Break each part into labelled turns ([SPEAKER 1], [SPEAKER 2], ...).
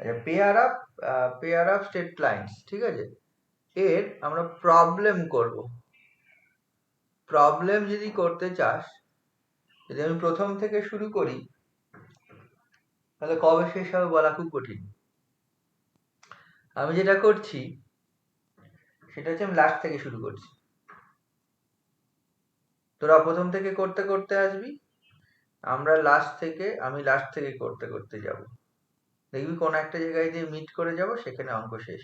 [SPEAKER 1] আচ্ছা, pair of straight lines, ঠিক আছে, এর আমরা প্রবলেম করব। প্রবলেম যদি করতে চাস, যদি আমি প্রথম থেকে শুরু করি তাহলে কবে শেষ হবে বলা খুব কঠিন। আমি যেটা করছি সেটা হচ্ছে আমি লাস্ট থেকে শুরু করছি। তোরা প্রথম থেকে করতে করতে আসবি, আমি লাস্ট থেকে করতে করতে যাব। দেখবি কোন একটা জায়গায় দিয়ে মিট করে যাব, সেখানে অঙ্ক শেষ।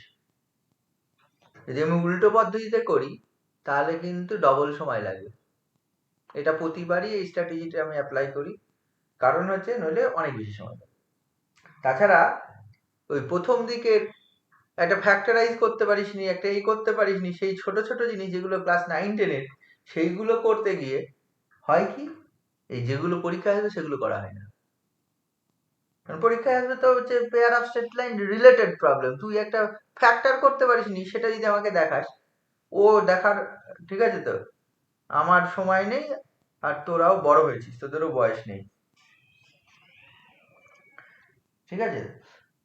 [SPEAKER 1] যদি আমি উল্টো পদ্ধতিতে করি তাহলে কিন্তু ডবল সময় লাগবে। এটা প্রতিবারই এই স্ট্র্যাটেজিটা আমি অ্যাপ্লাই করি, কারণ হচ্ছে নইলে অনেক বেশি সময় লাগে। তাছাড়া ওই প্রথম দিকের একটা ফ্যাক্টরাইজ করতে পারিস নি, একটা এই করতে পারিস নি, সেই ছোট ছোট জিনিস যেগুলো ক্লাস 9-10-এর, সেইগুলো করতে গিয়ে হয় কি, এই যেগুলো পরীক্ষায় আসবে সেগুলো করা হয় না। কারণ পরীক্ষায় আসবে তো হচ্ছে pair of straight line related problem, তুই একটা ফ্যাক্টর করতে পারিস নি, সেটা যদি আমাকে দেখাস, ও দেখার, ঠিক আছে তো, আমার সময় নেই, আর তোরাও বড় হয়েছিস, তোদেরও বয়স নেই, ঠিক আছে।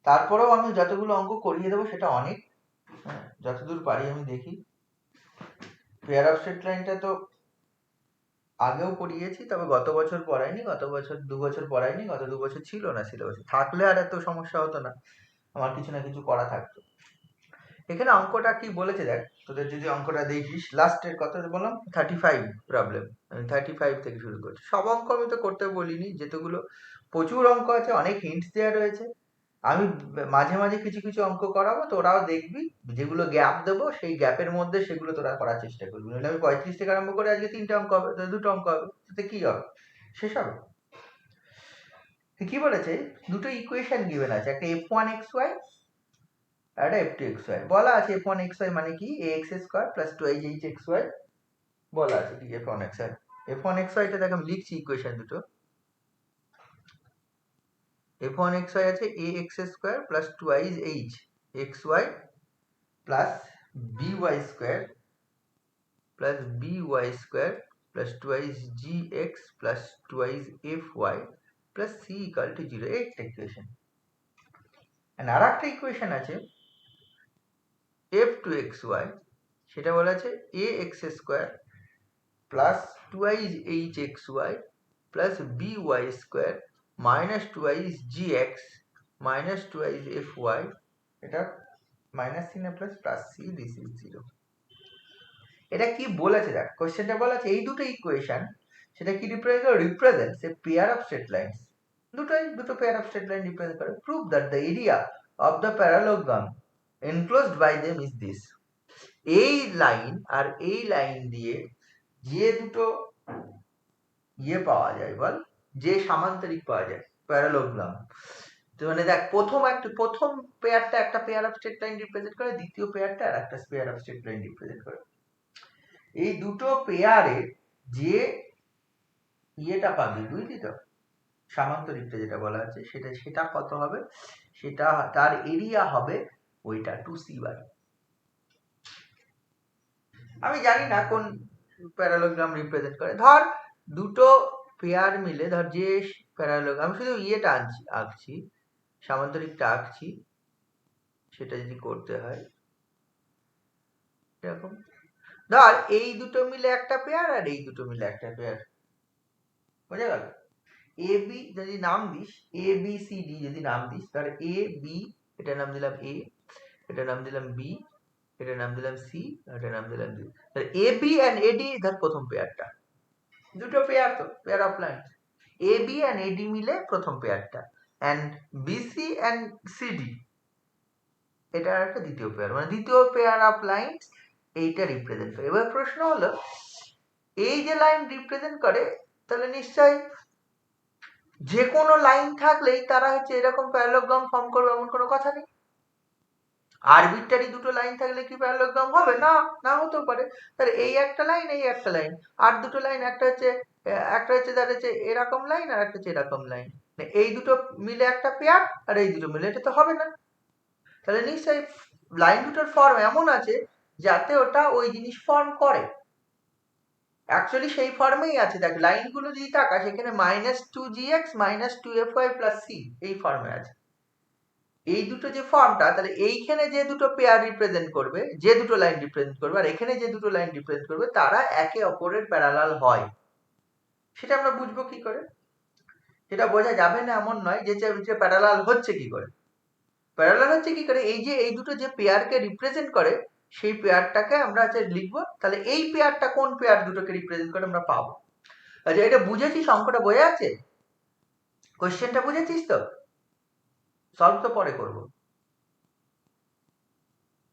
[SPEAKER 1] তারপরেও আমি যতগুলো অঙ্ক করিয়ে দেবো সেটা অনেক, যতদূর পারি আমি দেখি। পেয়ার অফ স্ট্রেট লাইনটা তো আগেও পড়িয়েছি, তবে গত বছর পড়াইনি, গত বছর 2 বছর পড়াইনি, গত 2 বছর ছিল না সিলেবাসে, থাকলে আর এত সমস্যা হতো না, আমার কিছু না কিছু করা থাকতো। এখানে অঙ্কটা কি বলেছে দেখ, তোদের যদি অঙ্কটা দেখিস, লাস্টের কথা বললাম 35 প্রবলেম, আমি 35 থেকে শুরু করছি। সব অঙ্ক আমি তো করতে বলিনি, যেতগুলো প্রচুর অঙ্ক আছে, অনেক হিন্টস দেওয়া রয়েছে, আমি মাঝে মাঝে কিছু কিছু অঙ্ক করাবো, তোরাও দেখবি, যেগুলো গ্যাপ দেবো সেই গ্যাপের মধ্যে সেগুলো তোরা করার চেষ্টা করবি। নাহলে আমি 35 থেকে আরম্ভ করে আজকে 3টে অঙ্ক হবে, 2টো অঙ্ক হবে, তাতে কি হবে, শেষ হবে। কি বলেছে, দুটো ইকুয়েশন গিভেন আছে, একটা f1xy আর একটা f2xy বলা আছে। f1xy মানে কি, ax² প্লাস 2hxy বলা আছে কি f1xy। f1xy টা দেখ আমি লিখছি ইকুয়েশন দুটো। f1xy আছে ax² plus 2hxy plus by² plus by² plus 2gx plus 2fy plus c equal to 0, একটা ইকুয়েশন। আর একটা ইকুয়েশন আছে f2xy, সেটা বলা আছে ax² plus 2hxy plus by² minus 2hgx minus 2hfy, এটা মাইনাস চিহ্ন plus plus c, this is 0। এটা কি বলেছে দেখ, কোশ্চেনটা বলা আছে এই দুটো ইকুয়েশন, সেটা কি represents a pair of straight lines. দুটো pair of straight line represent করে। Prove that the area of the parallelogram enclosed by them is this. এই লাইন আর এই লাইন দিয়ে যে দুটো ইয়ে পাওয়া যায় বল, যে সামান্তরিক পাওয়া যায়, প্যারালোগ্রাম। তো মানে দেখ, প্রথম পেয়ারটা একটা pair of straight line represent করে, দ্বিতীয় পেয়ারটা আর একটা pair of straight line represent করে। এই দুটো পেয়ারের যে ইয়েটা পাবি, বুঝলি তো, সামান্তরিকটা যেটা বলা আছে, সেটা কত হবে, সেটা তার এরিয়া হবে ওইটা 2c/। আমি জানি না কোন প্যারালোগ্রাম রিপ্রেজেন্ট করে। ধর দুটো পেয়ার মিলে, ধর যে প্যারালোগ্রাম, আমি শুধু ইয়েটা আঁকছি, সামান্তরিকটা আঁকছি, সেটা যদি করতে হয় এরকম, ধর এই দুটো মিলে একটা পেয়ার আর এই দুটো মিলে একটা পেয়ার, বোঝা গেল। এ বি যদি নাম দিস, এ বি সি ডি যদি নাম দিস, ধর এ বি, এটা নাম দিলাম এ, এটা নাম দিলাম বি, এটা নাম দিলাম সি, এটা নাম দিলাম ডি। তাহলে A B and A D ধর প্রথম পেয়ারটা, দুটো পেয়ার তো, pair of lines, A B and A D মিলে প্রথম পেয়ারটা, and B C and C D এটা একটা দ্বিতীয় পেয়ার, মানে দ্বিতীয় পেয়ার অফ লাইনস এইটা রিপ্রেজেন্ট করে। এবার প্রশ্ন হলো, এই যে লাইন রিপ্রেজেন্ট করে, তাহলে নিশ্চয়ই যে কোনো লাইন থাকলেই তারা হচ্ছে এরকম প্যারালোগ্রাম ফর্ম করবে এমন কোনো কথা নেই। আরবিট্রারি দুটো লাইন থাকলে কি প্যারালোগ্রাম হবে না, না হতেও পারে। তাহলে এই একটা লাইন, এই একটা লাইন, আর দুটো লাইন, একটা হচ্ছে তার হচ্ছে এরকম লাইন, আর একটা হচ্ছে এরকম লাইন, এই দুটো মিলে একটা পেয়ার, আর এই দুটো মিলে, এটা তো হবে না। তাহলে নিশ্চয়ই লাইন দুটোর ফর্ম এমন আছে যাতে ওটা ওই জিনিস ফর্ম করে। অ্যাকচুয়ালি সেই ফর্মেই আছে, দেখ লাইনগুলো যদি তাকা, সেখানে -2gx -2fy + c এই ফর্মে আছে। এই দুটো যে ফর্মটা, তাহলে এইখানে যে দুটো পেয়ার রিপ্রেজেন্ট করবে, যে দুটো লাইন রিপ্রেজেন্ট করবে, আর এখানে যে দুটো লাইন রিপ্রেজেন্ট করবে, তারা একে অপরের প্যারালাল হয়। সেটা আমরা বুঝবো কি করে? সেটা বোঝা যাবে না এমন নয়, যে প্যারালাল হচ্ছে কি করে। প্যারালাল হচ্ছে কি করে, এই যে এই দুটো যে পেয়ারকে রিপ্রেজেন্ট করে, সেই পেয়ারটাকে আমরা লিখবো। তাহলে এই পেয়ারটা কোন পেয়ার দুটোকে রিপ্রেজেন্ট করে আমরা পাবো। আচ্ছা, এটা বুঝেছিস? অঙ্কটা বোঝা যাচ্ছে? কোশ্চেনটা বুঝেছিস তো? সলভ তো পরে করবো।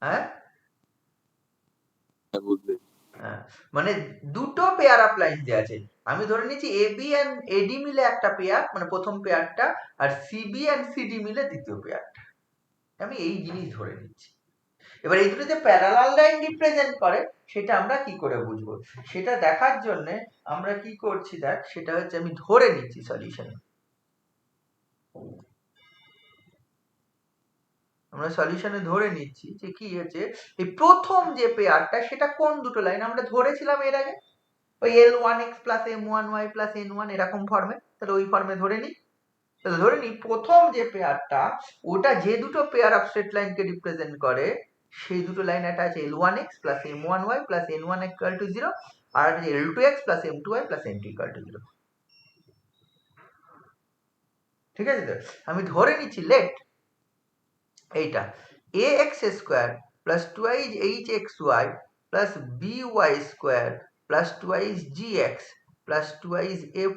[SPEAKER 1] হ্যাঁ, মানে দুটো পেয়ার অফ লাইন দেওয়া আছে। আমি ধরে নিচ্ছি এবি এন্ড এডি মিলে একটা পেয়ার, মানে প্রথম পেয়ারটা, আর সিবি এন্ড সিডি মিলে দ্বিতীয় পেয়ারটা। আমি এই জিনিস ধরে নিচ্ছি। এবার এই দুটো যে প্যারালাল লাইন রিপ্রেজেন্ট করে, সেটা আমরা কি করে বুঝবো? সেটা দেখার জন্য আমরা কি করছি দেখ, সেটা হচ্ছে আমি ধরে নিচ্ছি সলিউশনে। আমরা সলিউশনে ধরে নিচ্ছি যে কি হচ্ছে, এই প্রথম যে পেয়ারটা, সেটা কোন দুটো লাইন আমরা ধরেছিলাম এর আগে, ওই L1x plus M1y plus N1 এরকম ফর্মে। তাহলে ওই ফর্মে ধরে নিই। তাহলে ধরে নিই প্রথম যে পেয়ারটা, ওটা যে দুটো পেয়ার অফ স্ট্রেট লাইনকে রিপ্রেজেন্ট করে, সেই দুটো লাইন, একটা আছে L1x plus M1y plus N1 equal to 0, আর একটা আছে L2x plus M2y plus N2 equal to 0। ঠিক আছে তো? আমি ধরে নিচ্ছি লেট এইটা ax square plus 2 hxy plus by square plus 2 gx plus 2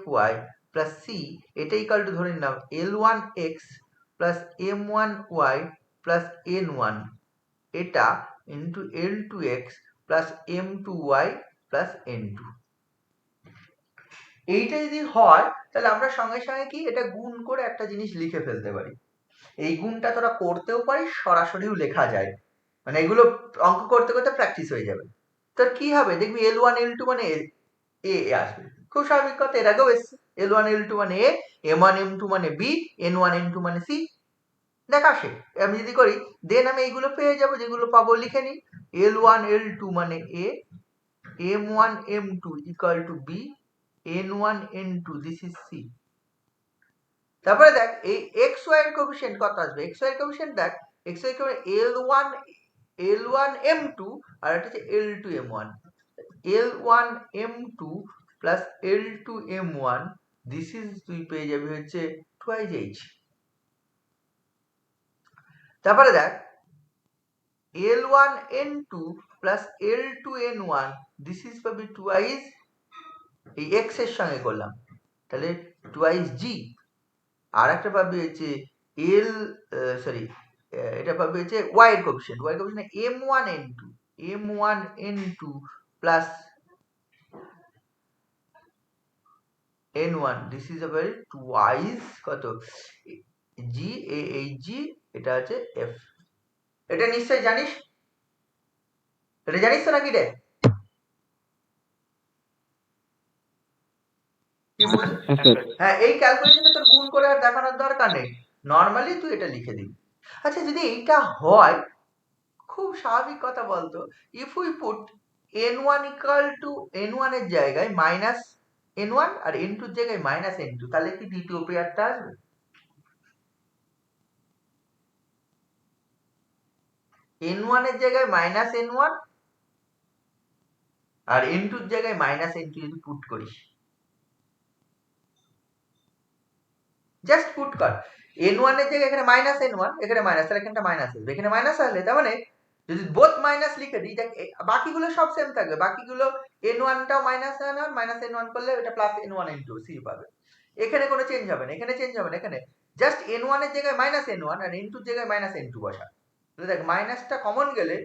[SPEAKER 1] fy plus c, এটা ইকুয়াল টু ধরে নিলাম L1x plus M1y plus N1, এটা into L2x plus M2y plus N2। এইটা যদি হয়, তাহলে আমরা সঙ্গে সঙ্গে কি এটা গুণ করে একটা জিনিস লিখে ফেলতে পারি। এই গুণটা তোরা করতেও পারিস, সরাসরিও লেখা যায়। মানে এগুলো অঙ্ক করতে করতে প্র্যাকটিস হয়ে যাবে। তোর কি হবে দেখবি, L1 L2 মানে এ আসবে, খুব স্বাভাবিক কথা, এর আগেও এসছে। L1 L2 মানে এ, M1 M2 মানে বি, N1 N2 মানে সি। দেখ আসে, আমি যদি করি দেন আমি এইগুলো পেয়ে যাবো, যেগুলো পাবো লিখে নিই। L1 L2 মানে A, M1 M2 equal to B, N1 N2 this is C. তারপরে দেখ এই এক্স ওয়াই এর কোএফিসিয়েন্ট কত আসবে। এক্স ওয়াই এর কোএফিসিয়েন্ট দেখ, এক্স ওয়াই এর L1 M2 আর এটা হচ্ছে L2 M1। L1 M2 plus L2 M1 this is, তুই পেয়ে যাবি হচ্ছে 2h। তারপরে দেখ L1 N2 plus L2 N1 this is পাবি 2h, এই x এর সঙ্গে করলাম, তাহলে 2h g। আর একটা পাবি হচ্ছে এল, সরি, এটা পাবি হচ্ছে y এর কোএফিসিয়েন্ট, y এর coefficient M1 N2 plus N1 this is আবার টুয়াইস কত g, a h g, এটা আছে f। এটা নিশ্চয় জানিস, এটা জানিস তো নাকি রে? হ্যাঁ, এই ক্যালকুলেশনে তোর গুণ করে আর দেখানোর দরকার নেই, নর্মালি তুই এটা লিখে দিবি। আচ্ছা, যদি এইটা হয়, খুব স্বাভাবিক কথা বলতো, if we put N1 equal to N1 এর জায়গায় মাইনাস N1 আর N2 এর জায়গায় মাইনাস N2, তাহলে কি দ্বিতীয় পেয়ারটা আসবে? N1 এর জায়গায় মাইনাস N1 আর N2 এর জায়গায় মাইনাস N2 যদি পুট করিস, জাস্ট পুট কর N1 এর জায়গায় এখানে মাইনাস N1, এখানে মাইনাস, তাহলে এখানটা মাইনাস আসবে, এখানে মাইনাস আসলে তার মানে যদি বোথ মাইনাস লিখে দিই, দেখ বাকিগুলো সব সেম থাকবে, বাকিগুলো N1 টাও মাইনাস N1, মাইনাস N1 করলে এটা প্লাস N1 N2 সি পাবে। এখানে কোনো চেঞ্জ হবে না, এখানে চেঞ্জ হবে না, এখানে জাস্ট N1 এর জায়গায় মাইনাস N1 আর N2 এর জায়গায় মাইনাস N2 বসা। তাহলে দেখ মাইনাসটা কমন গেলে,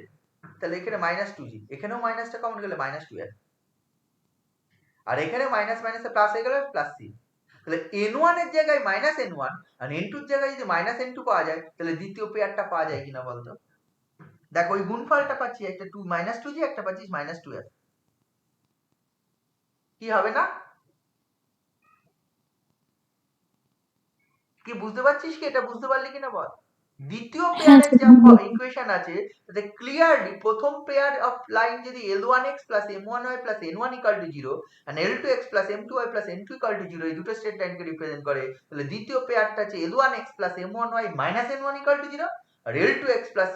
[SPEAKER 1] তাহলে এখানে মাইনাস 2g, এখানেও মাইনাসটা কমন গেলে মাইনাস 2 আসবে, আর এখানে মাইনাস মাইনাসে প্লাস হয়ে গেলে প্লাস সি। তাহলে N1 এর জায়গায় মাইনাস N1 আর N2 এর জায়গায় যদি মাইনাস N2 পাওয়া যায়, তাহলে দ্বিতীয় পেয়ারটা পাওয়া যায় কিনা বলতো? দেখো ওই গুণফলটা পাচ্ছি, একটা 2 মাইনাস 2g, একটা পাচ্ছিস মাইনাস 2f, কি হবে না? কি বুঝতে পারছিস কি? এটা বুঝতে পারলি কিনা বল। দ্বিতীয়
[SPEAKER 2] হ্যাঁ
[SPEAKER 1] পেয়ারের
[SPEAKER 2] স্যার
[SPEAKER 1] যা
[SPEAKER 2] বুঝলাম।
[SPEAKER 1] ইকুয়েশন আছে তাতে ক্লিয়ারলি প্রথম পেয়ার অফ লাইন যদি L1x plus M1y plus N1 equal to 0 and L2x plus M2y plus N2 equal to 0 এই দুটো স্টেট লাইনকে রিপ্রেজেন্ট করে, তাহলে দ্বিতীয় পেয়ারটা আছে L1x plus M1y minus N1 equal to 0 R L2x plus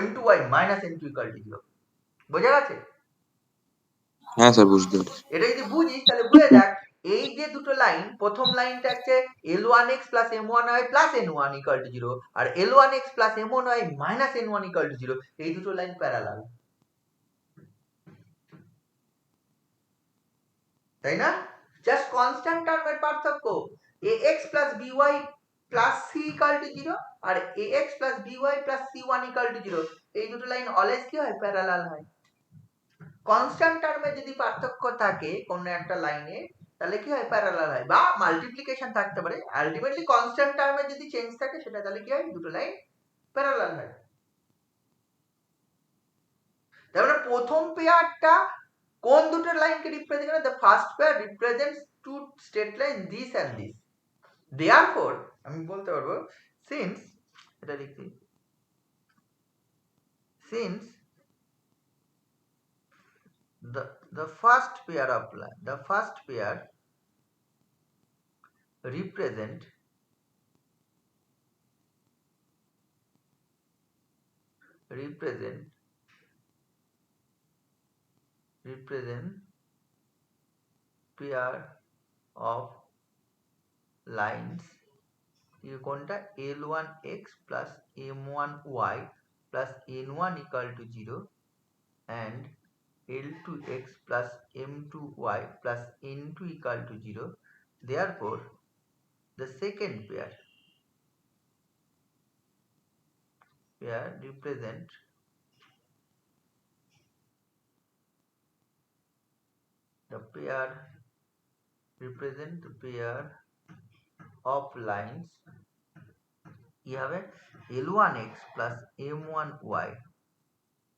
[SPEAKER 1] M2y minus N2 equal to 0। বোঝা গেছে?
[SPEAKER 3] হ্যাঁ স্যার বুঝতে পারছি।
[SPEAKER 1] এটা যদি বুঝিস তাহলে বুঝে যাক এই যে দুটো লাইন, প্রথম লাইনটা হচ্ছে L1x plus M1y plus N1 equal to 0 R L1x plus M1y minus N1 equal to 0, এই দুটো লাইন প্যারালাল, তাই না? জাস্ট কনস্ট্যান্ট টার্মের পার্থক্য, ax plus by plus c equal to 0 R ax plus by plus c1 equal to 0, এই দুটো line always কি হয়, প্যারালাল হয়। কনস্ট্যান্ট টার্মে যদি পার্থক্য থাকে কোন একটা লাইনে তাহলে কি হয়, প্যারালাল হয়, বা মাল্টিপ্লিকেশন থাকতে পারে, আলটিমেটলি কনস্ট্যান্ট টার্মে যদি চেঞ্জ থাকে সেটা তাহলে কি হয়, দুটো লাইন প্যারালাল হয়। তার মানে প্রথম পেয়ারটা কোন দুটো লাইনকে রিপ্রেজেন্ট করে, the first pair represents two straight line this and this, therefore আমি বলতে পারবো সিন্স, এটা লিখি, since the first pair of line, the first pair represent pair of lines কোনটা, L1x plus M1y plus N1 equal to 0 and L2x plus M2y plus N2 equal to 0, therefore the second pair represent the pair of lines কি হবে, L1x plus M1y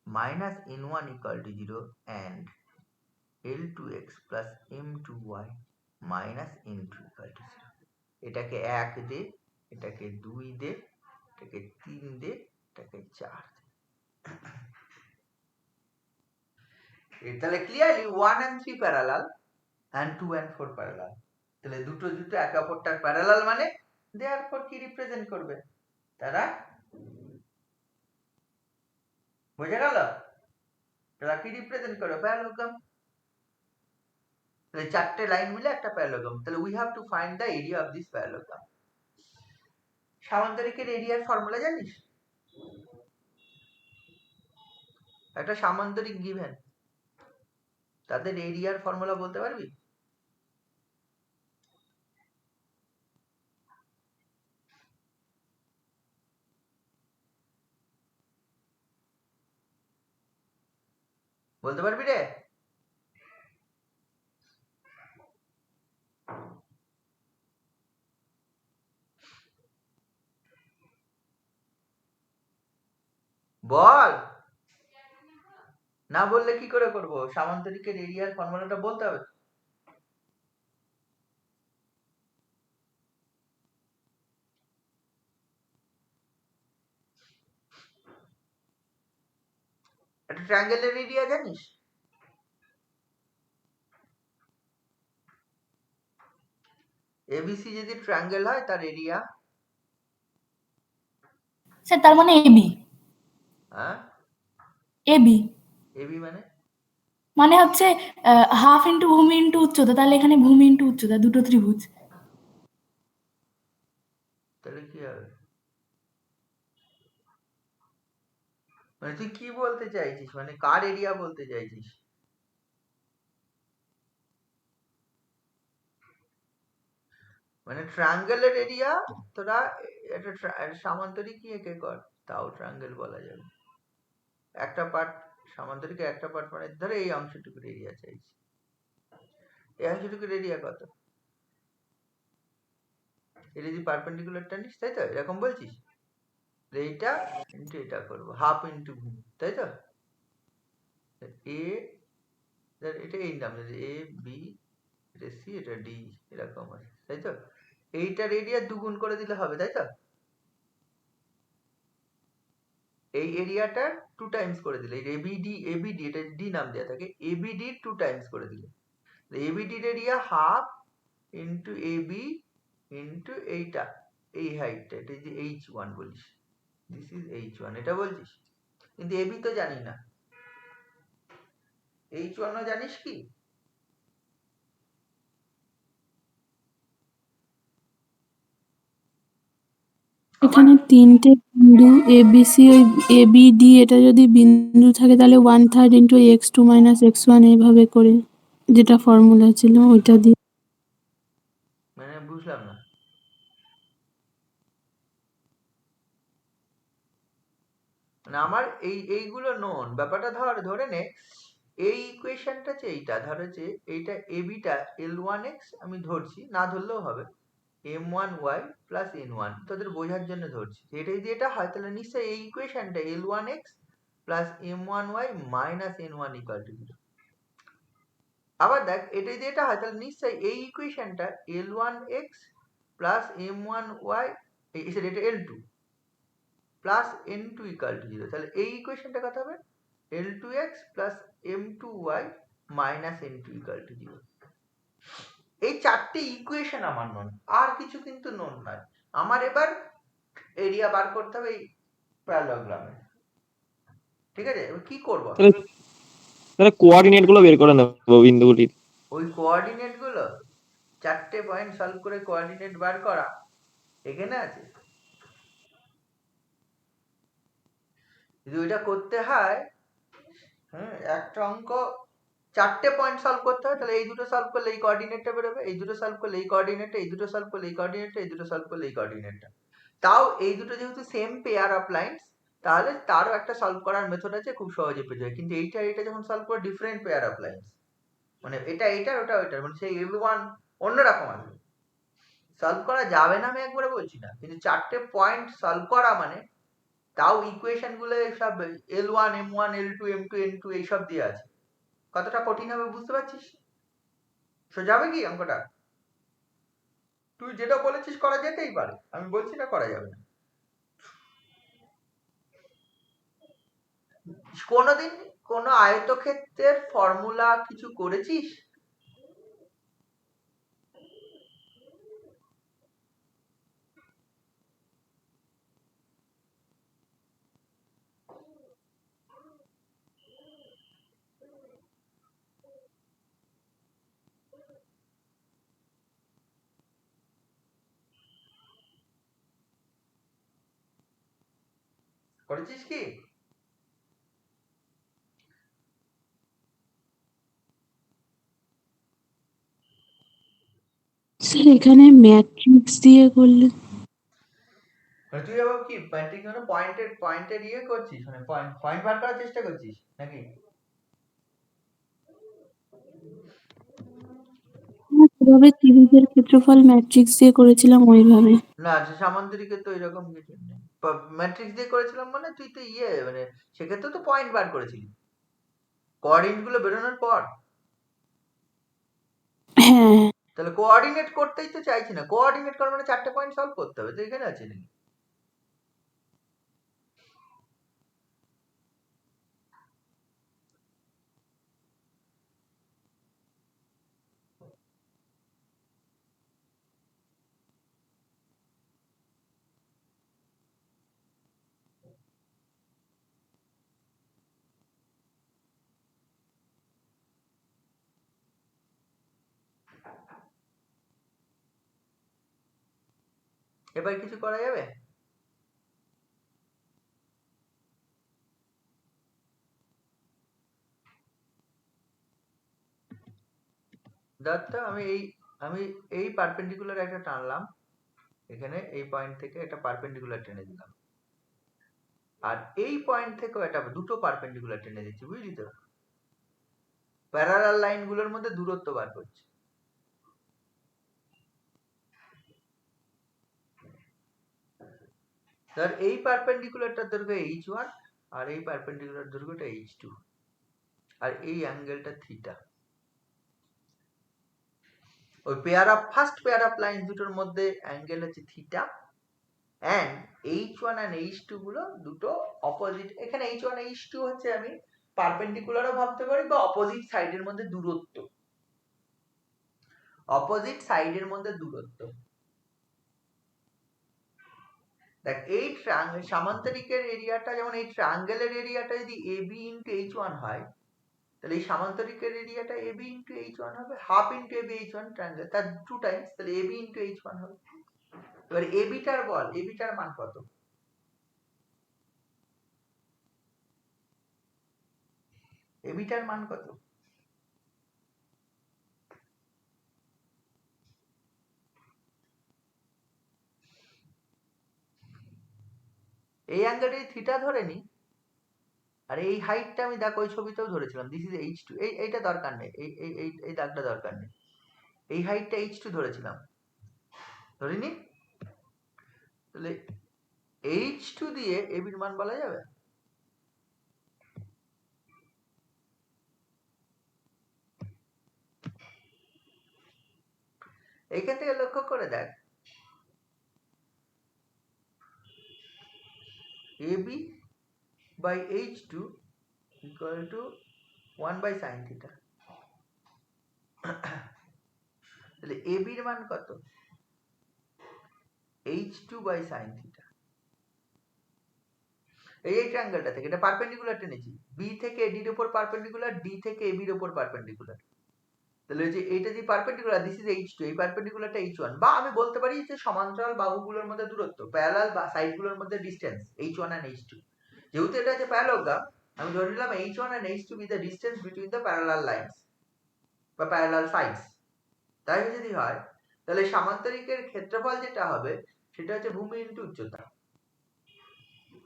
[SPEAKER 1] minus N1 equal to 0 and L2x plus M2y minus N2 equal to 0। এটাকে 1 দে, এটাকে 2 দে, এটাকে 3 দে, এটাকে 4 দে। তাহলে clearly 1 and 3 parallel and 2 and 4 parallel, তাহলে দুটো দুটো একে অপরটার প্যারালাল মানে দেয়ারফর কি রিপ্রেজেন্ট করবে, তারা, বোঝা গেল, তারা কি রিপ্রেজেন্ট করবে, প্যারালোগ্রাম। তাহলে চারটে লাইন মিলে একটা প্যারালোগ্রাম, তাহলে we have to find the area of this parallelogram. সামান্তরিকের এরিয়ার ফর্মুলা জানিস, একটা সামান্তরিক গিভেন, তাদের এরিয়ার ফর্মুলা বলতে পারবি? বলতে পারবি রে? বল, না বললে কি করে করব, সামান্তরিকের এরিয়ার ফর্মুলাটা বলতে হবে। একটা ট্রায়াঙ্গেলের এরিয়া জানিস, এবিসি যদি ট্রায়াঙ্গেল হয় তার এরিয়া,
[SPEAKER 2] স্যার তার মানে এবি।
[SPEAKER 1] হ্যাঁ
[SPEAKER 2] এবি
[SPEAKER 1] এবি মানে
[SPEAKER 2] মানে হচ্ছে হাফ ইন্টু ভূমি ইন্টু উচ্চতা, তাহলে এখানে ভূমি ইন্টু উচ্চতা, দুটো ত্রিভুজ।
[SPEAKER 1] তাহলে কি হবে, মানে তুই কি বলতে চাইছিস, মানে কার এরিয়া বলতে চাইছিস? মানে ট্রায়াঙ্গেলের এরিয়া তোরা একটা সামান্তরিক কি একে কর, তাও ট্রায়াঙ্গেল বলা যাবে। একটা পার্ট সামান্তরিকে একটা পার্ট, মানে ধরে এই অংশটুকুর এরিয়া চাইছি, এই অংশটুকুর এরিয়া কত, এটা যদি পারপেন্ডিকুলারটা নিস, তাই তো, এরকম বলছিস, এইটা ইন্টু এটা করবো, হাফ ইন্টু ভূমি, তাই তো, এ এটা এই নাম, এ বি, এটা সি, এটা ডি, এরকম আছে, তাই তো, এইটার এরিয়া দুগুণ করে দিলে হবে, তাই তো। এই এরিয়াটার 2 টাইমস করে দিলে, এবিডি এটা ডি নাম দেওয়া থাকে, এবিডি 2 টাইমস করে দিলে এবিডির area half into AB into এইটা, এই হাইটটা, এটা যে H1 বলিস, দিস ইজ H1, এটা বলছিস, কিন্তু এবি তো জানি না, H1 ও জানিস কি?
[SPEAKER 4] এখানে তিনটে বিন্দু এবিসি, ওই এবিডি এটা যদি বিন্দু থাকে তাহলে 1/3 ইন্টু x2 মাইনাস x1 এইভাবে করে যেটা ফর্মুলা ছিল ওইটা দিয়ে।
[SPEAKER 1] মানে বুঝলাম না। মানে আমার এইগুলো নোন, ব্যাপারটা ধরে নে এই ইকুয়েশনটা হচ্ছে এইটা, ধর হচ্ছে এইটা এবিটা L1x আমি ধরছি, না ধরলেও হবে, m1y প্লাস n1, তোদের বোঝার জন্য ধরছি, এটাই যদি এটা হয় তাহলে নিশ্চয়ই এই ইকুয়েশনটা L1x plus m1y minus n1 equal to 0। আবার দেখ এটা যদি এটা হয় তাহলে নিশ্চয়ই এই ইকুয়েশনটা L1x প্লাস m1y, এটা L2 plus n2 equal to 0, তাহলে এই ইকুয়েশনটা কত হবে? L2x plus m2y minus n2 equal to 0। এই চারটে ইকুয়েশন আমার নোন, আর কিছু কিন্তু নোন নয়। আমার এবার এরিয়া বার করতে হবে এই প্যারালোগ্রামে, ঠিক আছে? এবার কি করব?
[SPEAKER 3] তাহলে কোঅর্ডিনেট গুলো বের করে নেবো বিন্দুগুলির।
[SPEAKER 1] ওই কোঅর্ডিনেট গুলো, চারটে পয়েন্ট সলভ করে কোঅর্ডিনেট বার করা এখানে আছে। যদি ওইটা করতে হয়, একটা অঙ্ক চারটে পয়েন্ট সলভ করতে হয়, তাহলে এই দুটো সলভ করলে এই কোঅর্ডিনেটটা বেরোবে, এই দুটো সলভ করলে এই কোঅর্ডিনেটটা, এই দুটো সলভ করলে এই কোঅর্ডিনেটটা, এই দুটো সলভ করলে এই কোঅর্ডিনেটটা। তাও এই দুটো যেহেতু সেম পেয়ার অফ লাইনস, তাহলে তারও একটা সলভ করার মেথড আছে, খুব সহজে পেয়ে যাবে। কিন্তু এটা যখন সলভ করে ডিফারেন্ট পেয়ার অফ লাইনস, মানে এটা এইটার ওটা ওইটার, মানে সেই L1 অন্যরকম আসবে, সলভ করা যাবে না আমি একবারে বলছি না, কিন্তু চারটে পয়েন্ট সলভ করা মানে, তাও ইকুয়েশন গুলো সব L1 M1 L2 M2 N2 এইসব দিয়ে আছে, কতটা কঠিন হবে বুঝতে পারছিস? সোজা হবে কি অঙ্কটা? তুই যেটা বলেছিস করা যেতেই পারে, আমি বলছি না করা যাবে না। কোনোদিন কোন আয়তক্ষেত্রের ফর্মুলা কিছু করেছিস? করেছিস কি?
[SPEAKER 4] স্যার এখানে ম্যাট্রিক্স দিয়ে করলে
[SPEAKER 1] মানে তুই আবার কি ম্যাট্রিক্স মানে পয়েন্টের ইয়ে করছিস, মানে পয়েন্ট বার করার চেষ্টা করছিস নাকি?
[SPEAKER 4] যেভাবে ত্রিভুজের ক্ষেত্রফল ম্যাট্রিক্স দিয়ে করেছিলাম ওইভাবে।
[SPEAKER 1] না, সামান্তরিকে তো এরকম কিছু নেই। ম্যাট্রিক্স দিয়ে করেছিলাম মানে তুই তো মানে সেক্ষেত্রে তো পয়েন্ট বার করেছিলি কোঅর্ডিনেট গুলো বেরোনোর পর।
[SPEAKER 4] হ্যাঁ,
[SPEAKER 1] তাহলে কোঅর্ডিনেট করতেই তো চাইছি না, কোঅর্ডিনেট করার মানে চারটে পয়েন্ট সলভ করতে হবে, তো এখানে আছে নাকি? এবার কিছু করা যাবে? দত্ত আমি এই পারপেন্ডিকুলার একটা টানলাম, এখানে এই পয়েন্ট থেকে একটা পারপেন্ডিকুলার টেনে দিলাম, আর এই পয়েন্ট থেকেও একটা দুটো পারপেন্ডিকুলার টেনে দিচ্ছি, বুঝলি তো? প্যারালাল লাইন গুলোর মধ্যে দূরত্ব বার করছি। ধর এই পারপেন্ডিকুলারটার দৈর্ঘ্য h1 আর এই পারপেন্ডিকুলার দৈর্ঘ্যটা h2, আর এই অ্যাঙ্গেলটা থিটা। ওই ফার্স্ট পেয়ার অফ লাইন দুটোর মধ্যে অ্যাঙ্গেল হচ্ছে theta, and H1 and H2 গুলো দুটো অপোজিট। এখানে H1 H2 হচ্ছে আমি পারপেন্ডিকুলারও ভাবতে পারি বা অপোজিট সাইডের মধ্যে দূরত্ব, অপোজিট সাইডের মধ্যে দূরত্ব। দেখ এই সামান্তরিকের এরিয়াটা, যেমন এই ট্রায়াঙ্গেলের এরিয়াটা যদি AB ইন্টু H1 হয়, তাহলে এই সামান্তরিকের এরিয়াটা AB ইন্টু H1 হবে, half into AB H1 triangle, তার 2 টাইমস, তাহলে AB ইন্টু H1 হবে। এবার এবিটার বল, এবিটার মান কত? এবিটার মান কত? এই অ্যাঙ্গেলটা থিটা ধরে নি, আর এই হাইটটা আমি দেখো ওই ছবিতেও ধরেছিলাম, দিস ইজ H2, এইটা দরকার নেই, এই দাগটা দরকার নেই, এই হাইটটা H2 ধরেছিলাম, ধরিনি? তাহলে H2 দিয়ে এবির মান বলা যাবে? এইখান থেকে লক্ষ্য করে দেখ, AB by H2 equal to 1 by sin theta। তাহলে এবির মান কত? H2 by sin theta। এই ট্রায়াঙ্গেলটা থেকে এটা পারপেন্ডিকুলার টেনেছি, B থেকে AD এর উপর পারপেন্ডিকুলার, D থেকে AB এর উপর পারপেন্ডিকুলার, তাহলে যে এইটা যে পারপেন্ডিকুলার, দিস ইজ H2, এই পারপেন্ডিকুলারটা H1, বা আমি বলতে পারি যে সমান্তরাল বাহুগুলোর মধ্যে দূরত্ব, প্যারালাল বা সাইডগুলোর মধ্যে ডিসটেন্স H1 and H2। যেহেতু এটা হচ্ছে প্যারালোগ্রাম, আমি ধরে নিলাম H1 and H2 be the distance between the parallel lines বা প্যারালাল সাইডস। তাই যদি হয় তাহলে সামান্তরিকের ক্ষেত্রফল যেটা হবে সেটা হচ্ছে ভূমি ইনটু উচ্চতা,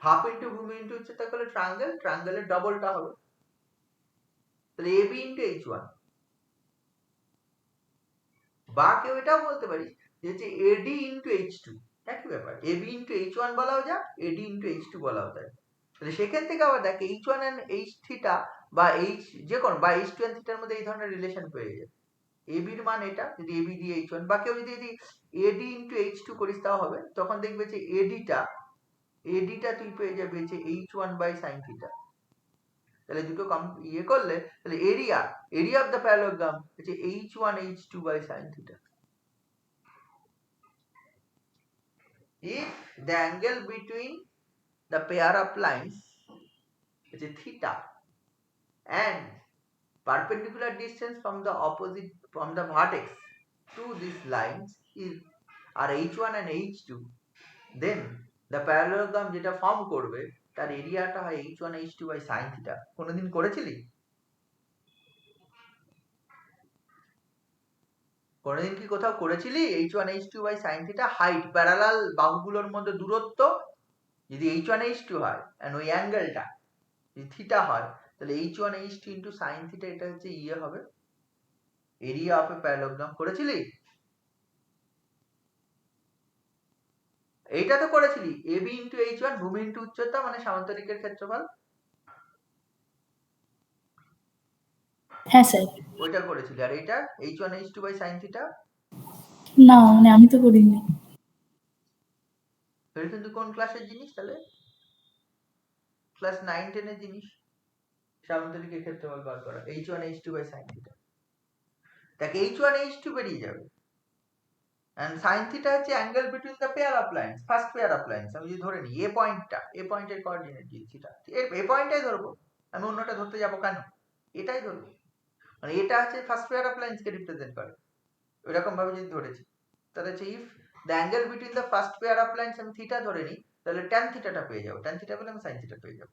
[SPEAKER 1] হাফ ইনটু ভূমি ইনটু উচ্চতা করলে ট্রায়াঙ্গেলের ডবলটা হবে, তাহলে AB ইনটু H1। বা কেউ এটাও বলতে পারি যে হচ্ছে AD ইনটু H2, একই ব্যাপার, AB ইনটু H1 বলাও যায়, AD ইনটু H2 বলাও যায়। তাহলে সেখান থেকে আবার দেখ H1 and H থিটা বা H যে কোনো বা H2 and থিটার মধ্যে এই ধরনের রিলেশন পেয়ে যায়। AB এর মান এটা, যদি AB দিয়ে H1, বা কেউ যদি AD ইনটু H2 করিস তাও হবে, তখন দেখবে যে AD টা তুই পেয়ে যাবে যে H1 by sin theta। তাহলে দুটো ইয়ে করলে তাহলে এরিয়া অফ দ্য প্যারালোগ্রাম হচ্ছে H1 H2 by sin theta। If the angle between the pair of lines is theta and perpendicular distance from the vertex to these lines are H1 and H2, then the parallelogram যেটা form করবে তার এরিয়াটা হয় H1 H2 by sin theta। কোনোদিন করেছিলি? কোনোদিন কি কোথাও করেছিলি H1 H2 by sin theta? Height, parallel বাহুগুলোর মধ্যে দূরত্ব যদি H1 H2 হয় and ওই অ্যাঙ্গেলটা যদি থিটা হয়, তাহলে H1 H2 into sin theta, এটা হচ্ছে ইয়ে হবে এরিয়া অফ এ প্যারালোগ্রাম। করেছিলি? এইটা তো করেছিলি, AB ইন্টু H1, ভূমি ইন্টু উচ্চতা মানে সামান্তরিকের ক্ষেত্রফল।
[SPEAKER 2] হ্যাঁ স্যার।
[SPEAKER 1] ওইটা করেছিলি, আর এইটা H1 H2 by sin theta?
[SPEAKER 2] না মানে আমি তো করিনি।
[SPEAKER 1] এটা কিন্তু কোন ক্লাসের জিনিস তাহলে? ক্লাস 9-10 এর জিনিস, সামান্তরিকের ক্ষেত্রফল বার করা H1 H2 by sin theta। দেখ H1 H2 বেরিয়ে যাবে, and sin theta হচ্ছে angle between the pair of lines, first pair of lines. আমি যদি ধরে নিই এ পয়েন্টের কোঅর্ডিনেট দিয়ে থিটা, এ পয়েন্টটাই ধরবো, আমি অন্যটা ধরতে যাব কেন? এটাই ধরবো, মানে এটা হচ্ছে first pair of lines K represent করে। এরকম ভাবে যদি ধরেছি তাহলে হচ্ছে if the angle between the first pair of lines আমি থিটা ধরে নিই, তাহলে tan থিটাটা পেয়ে যাবো, tan থিটা পেলে আমি sin থিটা পেয়ে যাবো।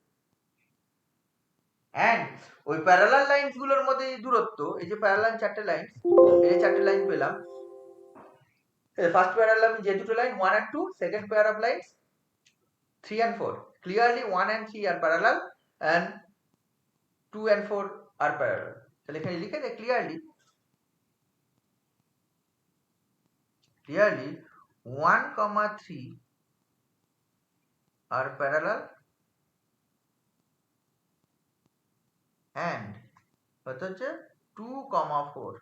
[SPEAKER 1] এন্ড ওই প্যারালাল লাইনস গুলোর মধ্যে দূরত্ব, এই যে প্যারালাল চারটে লাইন, এই যে চারটে লাইন পেলাম, ফার্স্ট প্যারালাল আমি যে দুটো line 1 and 2, second pair of lines 3 and 4, clearly 1 and 3 are parallel and 2 and 4 are parallel। তাহলে এখানে লিখে দে clearly 1, 3 are parallel and কত হচ্ছে 2, 4।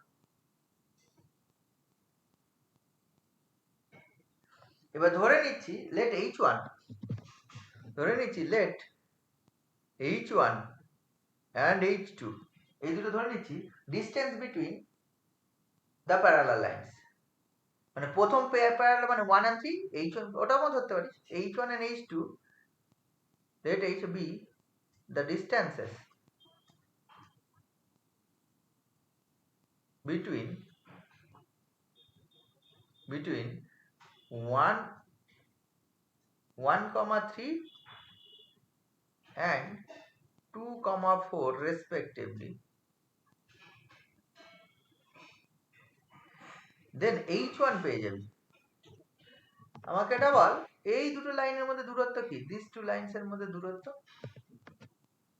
[SPEAKER 1] এবার ধরে নিচ্ছি লেট h1, ধরে নিচ্ছি লেট h1 and h2, এই দুটো ধরে নিচ্ছি distance between the parallel lines, মানে প্রথম প্যারালাল মানে 1 and 3, h1 ওটাও মনে ধরতে পারিস, h1 and h2, let h be the distances between 1,3 and 2,4 respectively. Then h1 পেয়ে যাবি। আমাকে এটা বল এই দুটো লাইনের মধ্যে দূরত্ব কি, দিস টু লাইনস এর মধ্যে দূরত্ব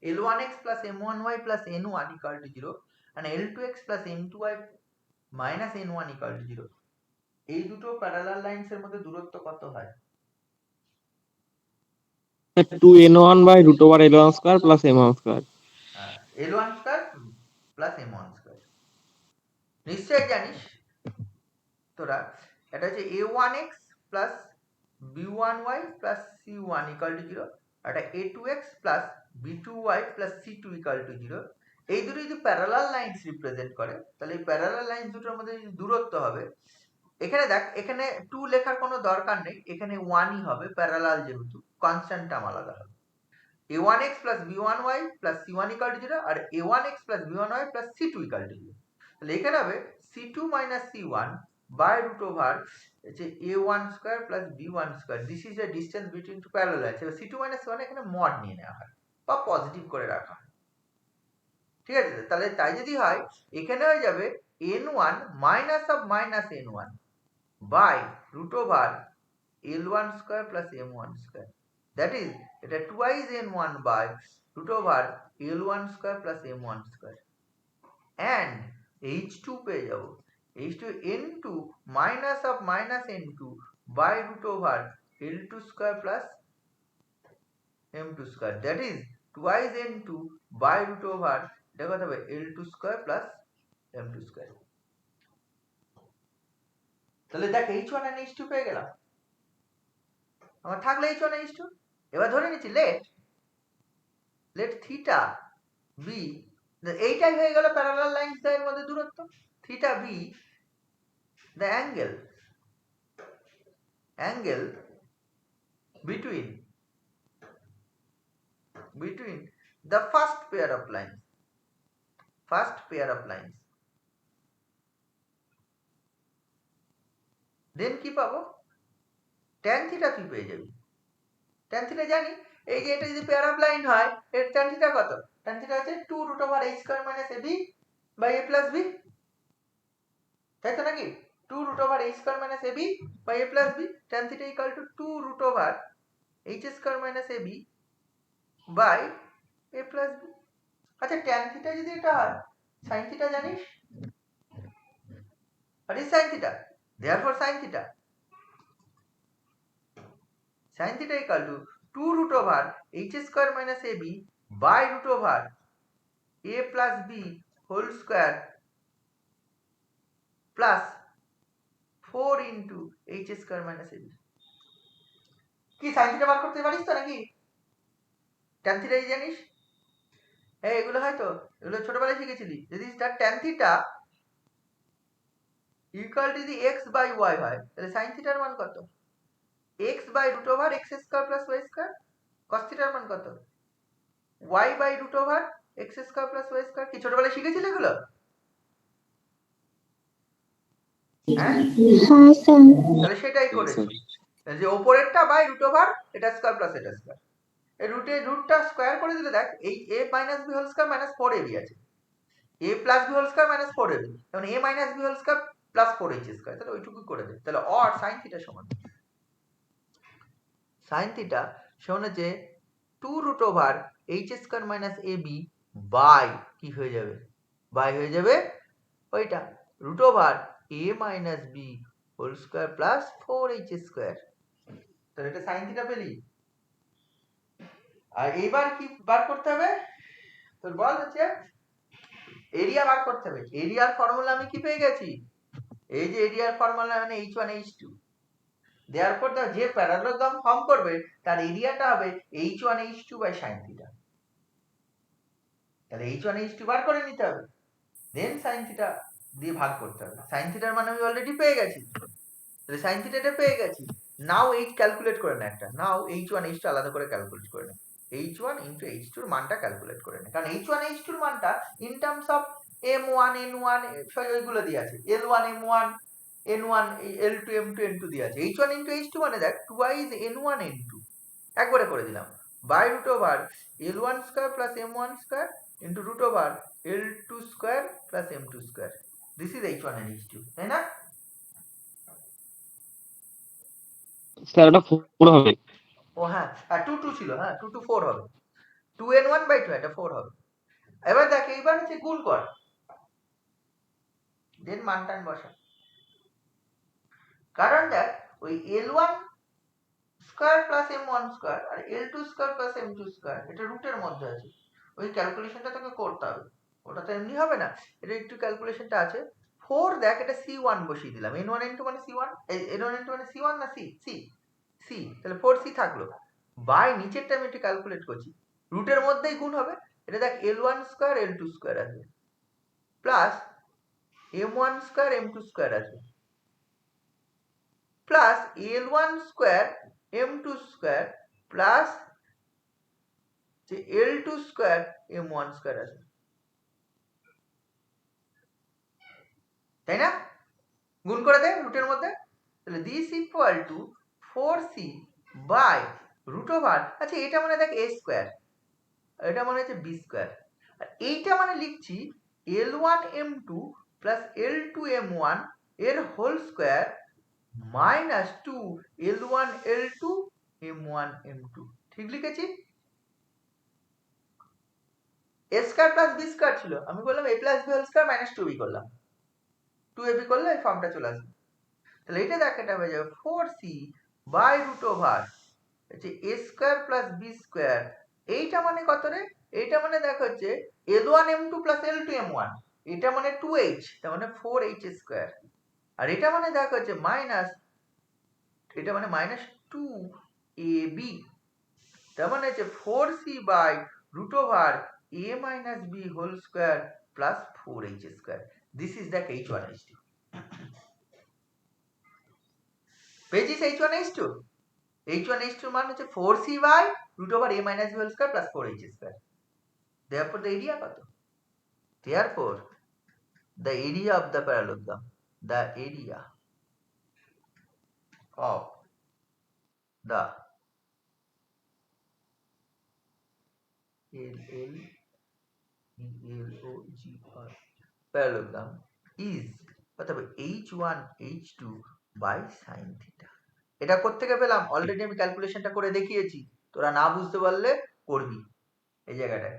[SPEAKER 1] L1x plus M1y plus N1 equal to 0 and L2x plus M2y minus N1 equal to 0, এই দুটো প্যারালাল লাইনস এর মধ্যে দূরত্ব কত হয়?
[SPEAKER 3] 2n1 by root over l1 square plus m1 square.
[SPEAKER 1] L1 square plus M1 square নিশ্চয় জানিস তোরা, এটা হচ্ছে A1x plus B1y plus C1 equal to 0, এটা A2x plus B2y plus C2 equal to 0, এই দুটো যদি প্যারালাল লাইনস রিপ্রেজেন্ট করে তাহলে এই প্যারালাল লাইনস দুটোর মধ্যে যে দূরত্ব হবে, এখানে দেখ এখানে 2 লেখার কোনো দরকার নেই, এখানে 1ই হবে, প্যারালাল যেহেতু কনস্ট্যান্ট টার্ম আলাদা হবে, A1x plus B1y plus C1 equal to 0 R A1x plus B1y plus C2 equal to 0, তাহলে এখানে হবে C2 minus C1 by root over A1 square plus B1 square, this is the distance between two parallel lines। এবার C2 minus C1 এখানে mod নিয়ে নেওয়া হয় বা positive করে রাখা হয়, ঠিক আছে? তাহলে তাই যদি হয় এখানে হয়ে যাবে N1 minus of minus N1 by root over L1 square plus M1 square, that is এটা twice N1 by root over L1 square plus M1 square, and H2 পেয়ে যাব H2 N2 minus of minus N2 by root over L2 square plus M2 square, that is twice N2 by root over এটা কত হবে L2 square plus M2 square। তাহলে দেখ H1 and H2 পেয়ে গেলাম, আমার থাকলে H1 and H2। এবার ধরে নিচ্ছি লেট থিটা বি, এইটাই হয়ে গেল প্যারালাল লাইনস এর মধ্যে দূরত্ব, theta B the angle between the first pair of lines, then কি পাবো, tan theta তুই পেয়ে যাবি, tan theta জানি, এই যে এটা যদি পেয়ার অফ লাইন হয় এর tan theta কত, tan theta হচ্ছে 2 root over a square minus ab by a plus b, তাই তো নাকি, 2 root over a square minus ab by a plus b, tan theta equal to 2 root over h square minus ab by a plus b। আচ্ছা tan theta যদি এটা হয় sin theta জানিস, what is sin theta, therefore sin theta equal to 2 root over h square minus ab by root over a plus b whole square plus 4 into h square minus ab। কি sin theta বার করতে পারিস তো নাকি, tan theta জানিস, এগুলো হয়তো এগুলো ছোটবেলায় শিখেছিলি, যদি tan theta equal to the x by y হয় তাহলে sin theta এর মান কত, x by root over x square plus y square, cos theta এর মান কত, y by root over x square plus y square, কি ছোটবেলায় শিখেছিলে এগুলো? তাহলে সেটাই করেছি, যে উপরেরটা বাই রুট ওভার এটা স্কয়ার প্লাস এটা স্কয়ার, এই রুটটা স্কয়ার করে দিলে দেখ এই a minus b whole square minus 4ab আছে, a plus b whole square minus 4ab, তখন a minus b whole square plus 4h square, তাহলে ওইটুকু করে দে, তাহলে অর sin থিটা সমান হচ্ছে 2 root over h square minus ab by কি হয়ে যাবে, বাই হয়ে যাবে ওইটা root over a minus b whole square plus 4h square, তাহলে এটা sin থিটা পেলি। আর এইবার কি বার করতে হবে তোর, বল হচ্ছে এরিয়া বার করতে হবে, এরিয়ার ফর্মুলা আমি কি পেয়ে গেছি, এই যে এরিয়ার ফর্মুলা মানে h1 h2, দেয়ারপর যে প্যারালোগ্রাম ফর্ম করবে তার এরিয়াটা হবে h1 h2 by sin theta. তাহলে h1 h2 বার করে নিতে হবে, দেন sin থিটা দিয়ে ভাগ করতে হবে। sin থিটার মান আমি অলরেডি পেয়ে গেছি, তাহলে sin থিটাটা পেয়ে গেছি। নাও h ক্যালকুলেট করে না একটা, নাও h1 h2 আলাদা করে ক্যালকুলেট করে না, h1 ইনটু h2 এর মানটা ক্যালকুলেট করে না, কারণ h1 h2 এর মানটা in terms of m1 n1 ওইগুলো দিয়ে আছে, l1 m1 n1 l2 m2 n2 দিয়ে আছে। h1 ইনটু h2 মানে দেখ টুয়াইজ n1 n2 একবারে করে দিলাম, by root over l1 square plus m1 square into root over l2 square plus m2 square. This is h1 and h2, তাই না?
[SPEAKER 3] Sir এটা 4 হবে।
[SPEAKER 1] ও হ্যাঁ, আর 2 2 ছিল, হ্যাঁ 2 2 4 হবে, 2n1 বাই 2 এটা 4 হবে। এবার দেখ এইবার হচ্ছে গুণ কর, দেন মান টান বসা, কারণ দেখ ওই l1 square plus m1 square আর l2 square plus m2 square এটা রুটের মধ্যে আছে, ওই ক্যালকুলেশনটা তোকে করতে হবে, ওটা তো এমনি হবে না, এটা একটু ক্যালকুলেশনটা আছে। 4 দেখ এটা c1 বসিয়ে দিলাম, n1 n2 মানে c1, n1 n2 মানে c1 না c c c, তাহলে 4c থাকলো, বাই নিচেরটা আমি একটু ক্যালকুলেট করছি, রুটের মধ্যেই গুণ হবে, এটা দেখ l1 স্কয়ার l2 স্কয়ার আছে plus m1 square m2 square আছে plus l1 square m2 square plus যে l2 স্কয়ার m1 স্কয়ার আছে, তাই না? গুণ করে দে রুটের মধ্যে, তাহলে this equal to 4c by root over, আচ্ছা এটা মানে দেখ a স্কয়ার, এটা মানে হচ্ছে b স্কয়ার, আর এইটা মানে লিখছি l1 m2 plus l2 m1 এর whole square minus 2 l1 l2 m1 m2, ঠিক লিখেছি? a square plus b square ছিল, আমি বললাম a plus b whole square minus 2b করলাম, 2ab করলে এই ফর্মটা চলে আসবে, তাহলে এটা দেখ এটা হয়ে যাবে 4c বাই রুট ওভার হচ্ছে a square plus b square, এইটা মানে কত রে, এইটা মানে দেখ হচ্ছে l1 m2 plus l2 m1, এটা মানে 2h, তার মানে 4h স্কয়ার, আর এটা মানে দেখ হচ্ছে মাইনাস, এটা মানে মাইনাস 2ab, তার মানে হচ্ছে 4c by root over a minus b whole square plus 4h square. This is the h1 h2, পেয়েছিস h1 h2? h1 h2 মান হচ্ছে 4c by root over a minus b whole square plus 4h square. therefore the area কত? therefore the area of the parallelogram, the area of the parallelogram is কত হবে h1 h2 by sin theta। এটা কোত্থেকে পেলাম? Already আমি ক্যালকুলেশনটা করে দেখিয়েছি, তোরা না বুঝতে পারলে করবি এই জায়গাটায়,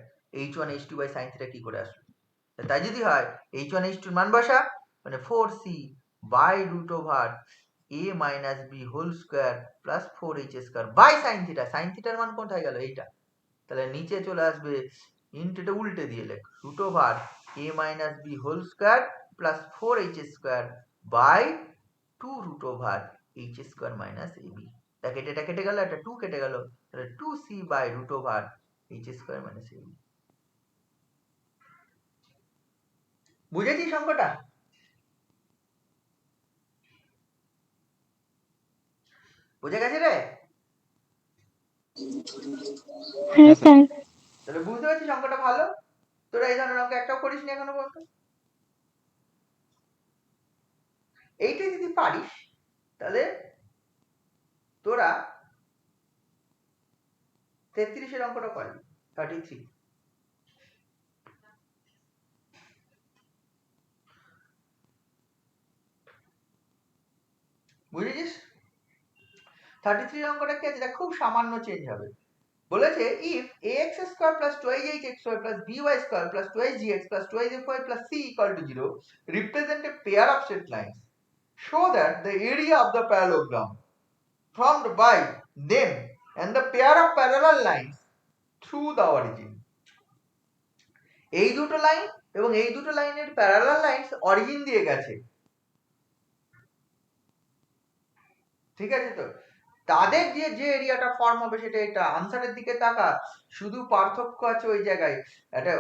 [SPEAKER 1] h1 h2 by sin theta কি করে আসলো, তাই যদি হয় h1 h2 মান বসা, মানে 4c by root over a minus b whole square plus 4h square by sin theta, sin theta মান কোথায় গেল এইটা, তাহলে নিচে চলে আসবে ইনটু, এটা উল্টে দিয়ে লেখ, root over a minus b whole square plus 4h square by 2 root over h square minus ab, দেখ এটা কেটে গেল, এটা 2 কেটে গেল, তাহলে 2c by root over h square minus ab। বুঝেছিস অঙ্কটা? বুঝে গেছে রে?
[SPEAKER 4] হ্যাঁ স্যার।
[SPEAKER 1] তাহলে বুঝতে পারছিস অঙ্কটা ভালো? তোরা এই ধরনের অঙ্ক একটাও করিস নি এখনো পর্যন্ত? এইটা যদি পারিস তাহলে তোরা 33 অঙ্কটা পারবি, 33। বুঝেছিস? 33 অঙ্কটা কি আছে, খুব সামান্য চেঞ্জ হবে, বলেছে if ax square plus 2hx plus by square plus 2gx plus 2fy plus c equal to 0 represent a pair of straight lines, show that the area of the parallelogram formed by them and the pair of parallel lines through the origin। এই দুটো line এবং এই দুটো লাইনের parallel lines origin দিয়ে গেছে, ঠিক আছে তো? তাদের যে যে এরিয়াটা ফর্ম হবে সেটা এটা। আনসারের দিকে তাকা, শুধু পার্থক্য আছে ওই জায়গায়। এটা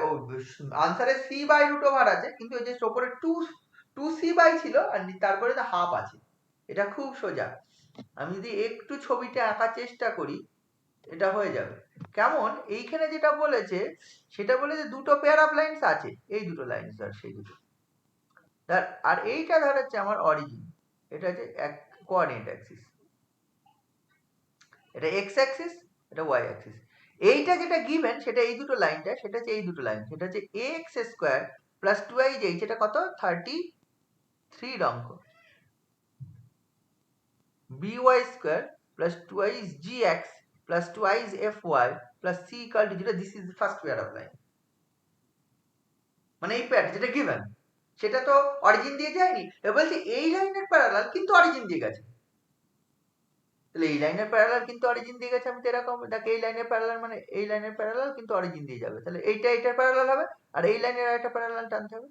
[SPEAKER 1] আনসারে সি বাই রুট ওভার আছে, কিন্তু ওই যে ওপরে টু সি বাই ছিল আর তারপরে তো হাফ আছে। এটা খুব সোজা। আমি যদি একটু ছবিটা আঁকার চেষ্টা করি এটা হয়ে যাবে। কেমন, এইখানে যেটা বলেছে সেটা বলেছে দুটো পেয়ার অফ লাইন্স আছে, এই দুটো লাইন্স আর সেই দুটো। আর এইটা ধর হচ্ছে আমার অরিজিন, এটা হচ্ছে এক কোঅর্ডিনেট অ্যাক্সিস, এটা এক্স অ্যাক্সিস, এটা ওয়াই অ্যাক্সিস। এইটা যেটা গিভেন সেটা এই দুটো লাইনটা, সেটা হচ্ছে এই দুটো লাইন, সেটা হচ্ছে এক্স স্কোয়ার প্লাস 2i যেটা কত 33 অঙ্ক, by square plus 2i's gx plus 2i's fy plus c equal to 0। This is the first pair of line. মানে এই পেয়ার যেটা গিভেন সেটা তো অরিজিন দিয়ে যায়নি, এবার বলছে এই লাইনের প্যারালাল কিন্তু অরিজিন দিয়ে গেছে। তাহলে এই লাইনের প্যারালাল কিন্তু অরিজিন দিয়ে গেছে, আমি তো এরকম দেখে এই লাইনের প্যারালাল মানে এই লাইনের প্যারালাল কিন্তু অরিজিন দিয়ে যাবে, তাহলে এইটা এটার প্যারালাল হবে আর এই লাইনের একটা প্যারালাল টানতে হবে,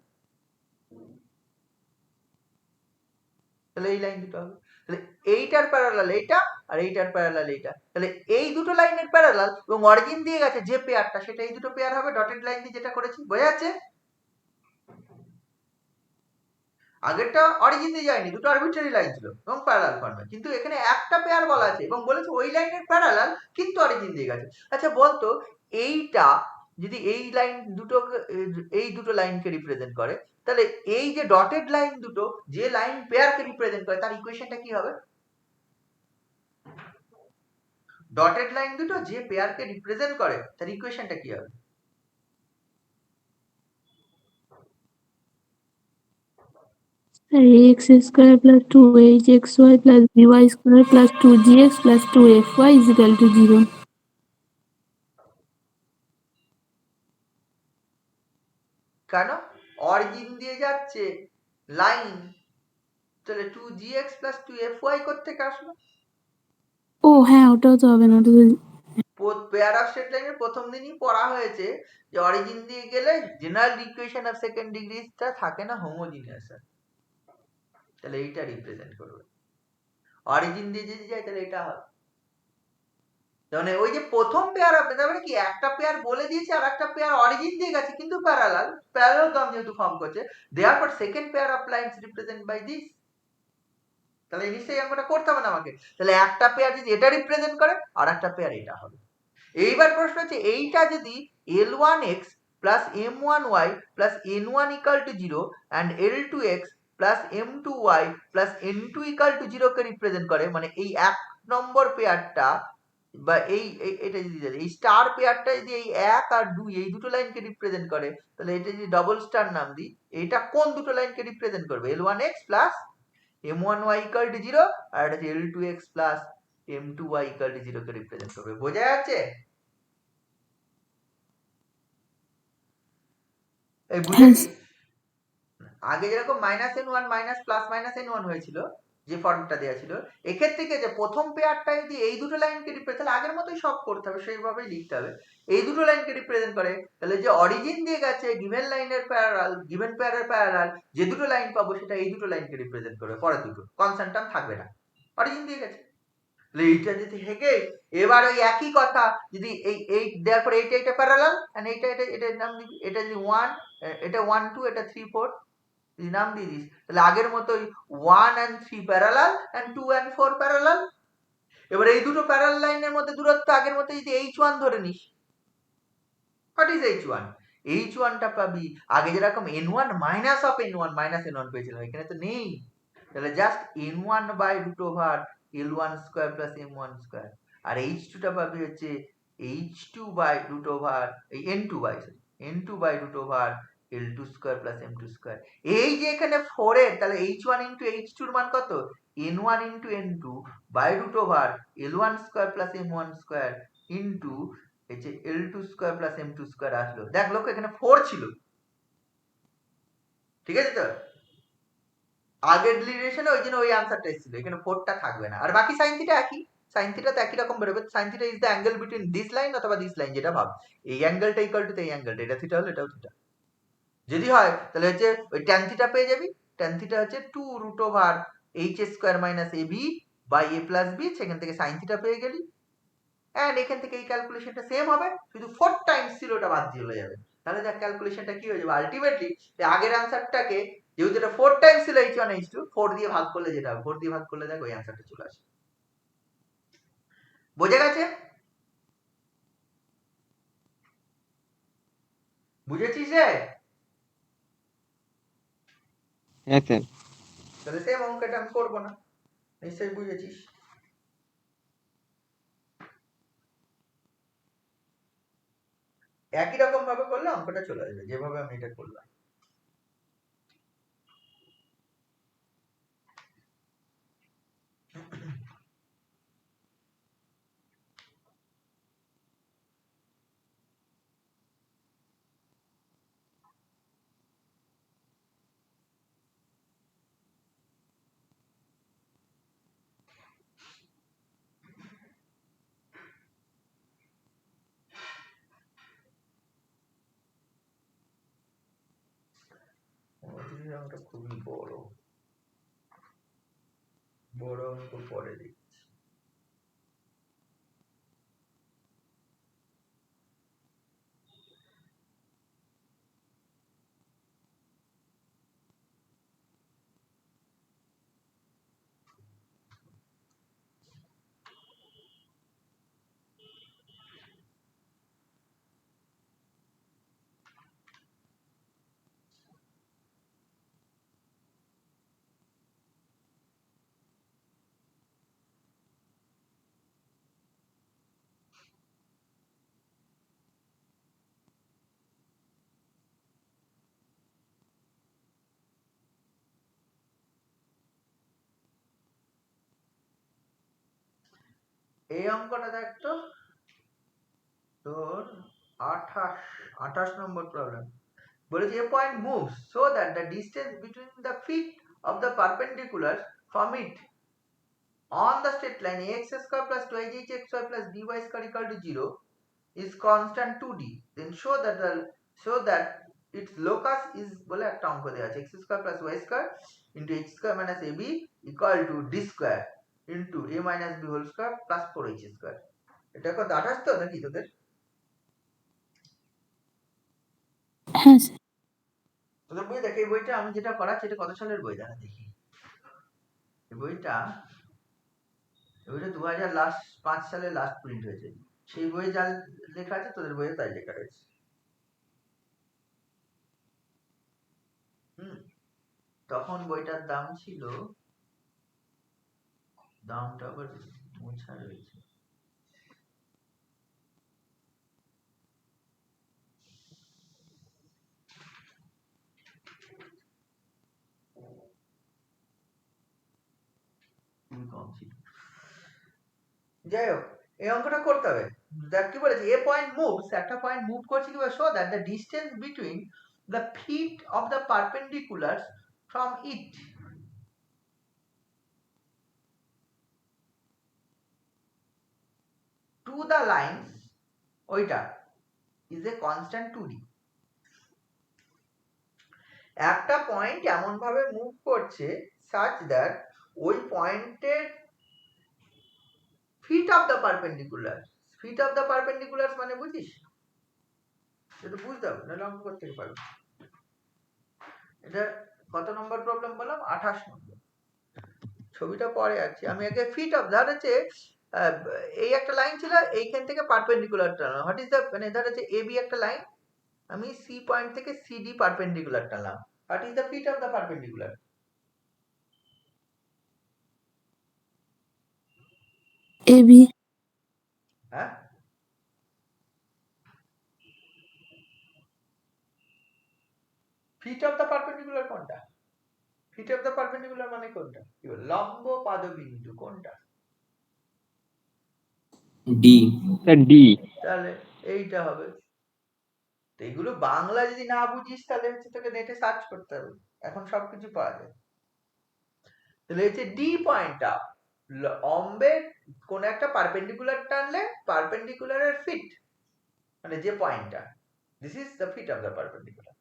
[SPEAKER 1] তাহলে এই লাইন দুটো হবে। তাহলে এইটার প্যারালাল এইটা আর এইটার প্যারালাল এইটা, তাহলে এই দুটো লাইনের প্যারালাল এবং অরিজিন দিয়ে গেছে যে পেয়ারটা সেটা এই দুটো পেয়ার হবে ডটেড লাইন দিয়ে যেটা করেছি, বোঝা যাচ্ছে? আগেরটা অরিজিন দিয়ে যায়নি, দুটো আরবিট্রারি লাইন ছিল এবং প্যারালাল ফর্মে, কিন্তু এখানে একটা পেয়ার বলা আছে এবং বলেছে ওই লাইনের প্যারালাল কিন্তু অরিজিন দিয়ে গেছে। আচ্ছা বলতো, এইটা যদি এই লাইন দুটো, এই দুটো লাইনকে রিপ্রেজেন্ট করে, তাহলে এই যে ডটেড লাইন দুটো যে লাইন পেয়ারকে রিপ্রেজেন্ট করে তার ইকুয়েশনটা কি হবে? ডটেড লাইন দুটো যে পেয়ারকে রিপ্রেজেন্ট করে তার ইকুয়েশনটা কি হবে?
[SPEAKER 4] X square plus 2hxy plus by square plus 2gx plus 2fy is equal two 0।
[SPEAKER 1] কেন? অরিজিন দিয়ে যাচ্ছে লাইন, তাহলে 2gx প্লাস 2fy কোত্থেকে আসলো?
[SPEAKER 4] ও হ্যাঁ, ওটাও তো হবে না, ওটা তো
[SPEAKER 1] পেয়ার অফ স্ট্রেট লাইনের প্রথম দিনই পড়া হয়েছে যে অরিজিন দিয়ে গেলে জেনারেল ইকুয়েশন অফ সেকেন্ড ডিগ্রিটা থাকে না হোমোজিনিয়াস, তাহলে এইটা রিপ্রেজেন্ট করবে। অরিজিন দিয়ে যদি যায় তাহলে এটা হবে, মানে ওই যে প্রথম পেয়ার অফ, তার মানে কি একটা পেয়ার বলে দিয়েছে আর একটা পেয়ার অরিজিন দিয়ে গেছে কিন্তু প্যারালাল যেহেতু ফর্ম করছে, therefore second pair of lines represent by this. তাহলে এই নিশ্চয়ই অঙ্কটা করতে হবে না আমাকে, তাহলে একটা পেয়ার যদি এটা রিপ্রেজেন্ট করে আর একটা পেয়ার এটা হবে। এইবার প্রশ্ন হচ্ছে এইটা যদি L1x plus M1y plus N1 equal to 0 and L2x plus M2y plus N2 equal to 0 K represent করে, মানে এই এক নম্বর পেয়ারটা বা এটা যদি এই স্টার পেয়ারটা যদি এই 1 আর 2 এই দুটো লাইনকে রিপ্রেজেন্ট করে, তাহলে এটা যদি ডবল স্টার নাম দিই, এটা কোন দুটো লাইনকে রিপ্রেজেন্ট করবে? L1x plus M1y equal to 0 আর এটা হচ্ছে L2x plus M2y equal to 0 K represent করবে। বোঝা যাচ্ছে? এই বুঝেছি। আগে যেরকম -n1 মাইনাস প্লাস -n1 হয়েছিল যে ফর্মটা দেওয়া ছিল, এক্ষেত্রে কি যে প্রথম পেয়ারটা যদি এই দুটো লাইনকে রিপ্রেজেন্ট, তাহলে আগের মতোই সব করতে হবে, সেইভাবেই লিখতে হবে। এই দুটো লাইনকে রিপ্রেজেন্ট করে, তাহলে যে অরিজিন দিয়ে গেছে গিভেন লাইনের প্যারালাল, গিভেন পেয়ারের প্যারালাল যে দুটো লাইন পাবো সেটা এই দুটো লাইনকে রিপ্রেজেন্ট করবে, পরের দুটো কনস্ট্যান্ট টার্ম থাকবে না, অরিজিন দিয়ে গেছে। এইটা যদি থেকে এবার ওই একই কথা যদি এই দেওয়ার পরে এইটা প্যারালাল এন্ড এটার নাম দিবি, এটা যদি 1, এটা 1 2, এটা 3 4 যদি নাম দিয়ে দিস, তাহলে আগের মতোই 1 and 3 parallel and 2 and 4 parallel. এবার এই দুটো প্যারালাল লাইনের মধ্যে দূরত্ব আগের মতো যদি h1 ধরে নিস, হোয়াট ইজ h1? h1 টা পাবি আগে যেরকম n1 minus of n1 minus n1 পেয়েছিলাম, এখানে তো নেই, তাহলে just n1 by root over l1 square plus m1 square, আর h2 টা পাবি হচ্ছে h2 বাই রুট ওভার এই n2 by root over l2 square plus m2 square. এই যে এখানে 4 এর, তাহলে h1 ইনটু h2 এর মান কত? n1 into n2 by root over l1 square plus m1 square into এই যে l2 square plus m2 square আসলো। দেখ লোক এখানে 4 ছিল, ঠিক আছে তো? আগের ডিলিমিনেশনে ওই জন্য ওই আনসারটা এসেছিল, এখানে 4টা থাকবে না, আর বাকি সাইন থিটা একই, সাইন থিটা তো একই রকম বেরোবে। Sine theta is the angle between this line অথবা দিস লাইন, যেটা ভাব এই অ্যাঙ্গেলটা ইকুয়াল টু এই অ্যাঙ্গেলটা, এটা থিটা হলো এটাও থিটা যদি হয়, তাহলে হচ্ছে ওই ট্যান থিটা পেয়ে যাবি। ট্যান থিটা হচ্ছে 2 root over h square minus ab by A plus B, সেখান থেকে সাইন থিটা পেয়ে গেলি, অ্যান্ড এখান থেকে এই ক্যালকুলেশনটা সেম হবে, শুধু 4 টাইমস ছিল ওটা বাদ চলে যাবে। তাহলে দেখ ক্যালকুলেশনটা কি হয়ে যাবে, আলটিমেটলি আগের অ্যান্সারটাকে যেহেতু এটা 4 টাইমস ছিল h1 h2, 4 দিয়ে ভাগ করলে যেটা হবে, 4 দিয়ে ভাগ করলে দেখ ওই অ্যান্সারটা চলে আসে। বোঝা গেছে? বুঝেছিস রে?
[SPEAKER 3] হ্যাঁ স্যার।
[SPEAKER 1] তাহলে সেম অঙ্কটা আমি করবো না, নিশ্চয়ই বুঝেছিস। একই রকম ভাবে করলে অঙ্কটা চলে আসবে, যেভাবে আমি এটা করলাম। অঙ্কটা খুবই বড় বড় অঙ্ক, পরে দেখি। এই অঙ্কটা দেখতো তোর 28 নম্বর প্রবলেম বলেছে, a point moves so that the distance between the feet of the perpendiculars from it on the straight line ax square plus 2hxy plus by square equal to 0 is constant 2d, then show that its locus is বলে একটা অঙ্ক দেওয়া আছে, x square plus y square into x square minus ab equal to d square into a minus b whole square plus 4h square। এটা কত 28 তো নাকি তোদের?
[SPEAKER 4] হ্যাঁ স্যার।
[SPEAKER 1] তোদের বই দেখ, এই বইটা আমি যেটা করাচ্ছি এটা কত সালের বই দেখা দেখি। এই বইটা 2005 সালে লাস্ট প্রিন্ট হয়েছে, সেই বইয়ে যা লেখা আছে তোদের বইয়ে তাই লেখা রয়েছে। তখন বইটার দাম ছিল, দামটা আবার মোছা রয়েছে, কম ছিল। যাই হোক, এই অঙ্কটা করতে হবে। দেখ কি বলেছে, এ পয়েন্ট মুভস, একটা পয়েন্ট মুভ করছে কিভাবে, show that the distance between the fit of the perpendicular from it to the lines, ওইটা ইজ এ কনস্ট্যান্ট 2d। একটা পয়েন্ট এমন ভাবে মুভ করছে such that ওই পয়েন্টের feet of the perpendicular, feet of the perpendicular মানে বুঝিস? এটা বুঝতে হবে, নাহলে অঙ্ক করতে পারবো। এটা কত নম্বর প্রবলেম বললাম? 28 নম্বর। ছবিটা পরে আছে, আমি আগে ফিট অফ, ধর হচ্ছে এই একটা লাইন ছিল, এইখান থেকে পারপেন্ডিকুলার টানলাম, হোয়াট ইজ দ্য, মানে ধর হচ্ছে এবি একটা লাইন, আমি সি পয়েন্ট থেকে সিডি পারপেন্ডিকুলার টানলাম, what is the fit of the perpendicular?
[SPEAKER 4] AB.
[SPEAKER 1] হ্যাঁ, ফিট অফ দ্য পারপেন্ডিকুলার কোনটা? ফিট অফ দ্য পারপেন্ডিকুলার মানে কোনটা? কি বল, লম্ব পাদবিন্দু কোনটা?
[SPEAKER 3] D sir, D.
[SPEAKER 1] তাহলে এইটা হবে। তো এগুলো বাংলা যদি না বুঝিস তাহলে হচ্ছে তোকে নেটে সার্চ করতে হবে, এখন সবকিছু পাওয়া যায়। তাহলে হচ্ছে ডি পয়েন্টটা লম্বের কোন একটা পারপেন্ডিকুলার টানলে পারপেন্ডিকুলারের ফিট, মানে যে পয়েন্টটা, this is the fit of the perpendicular.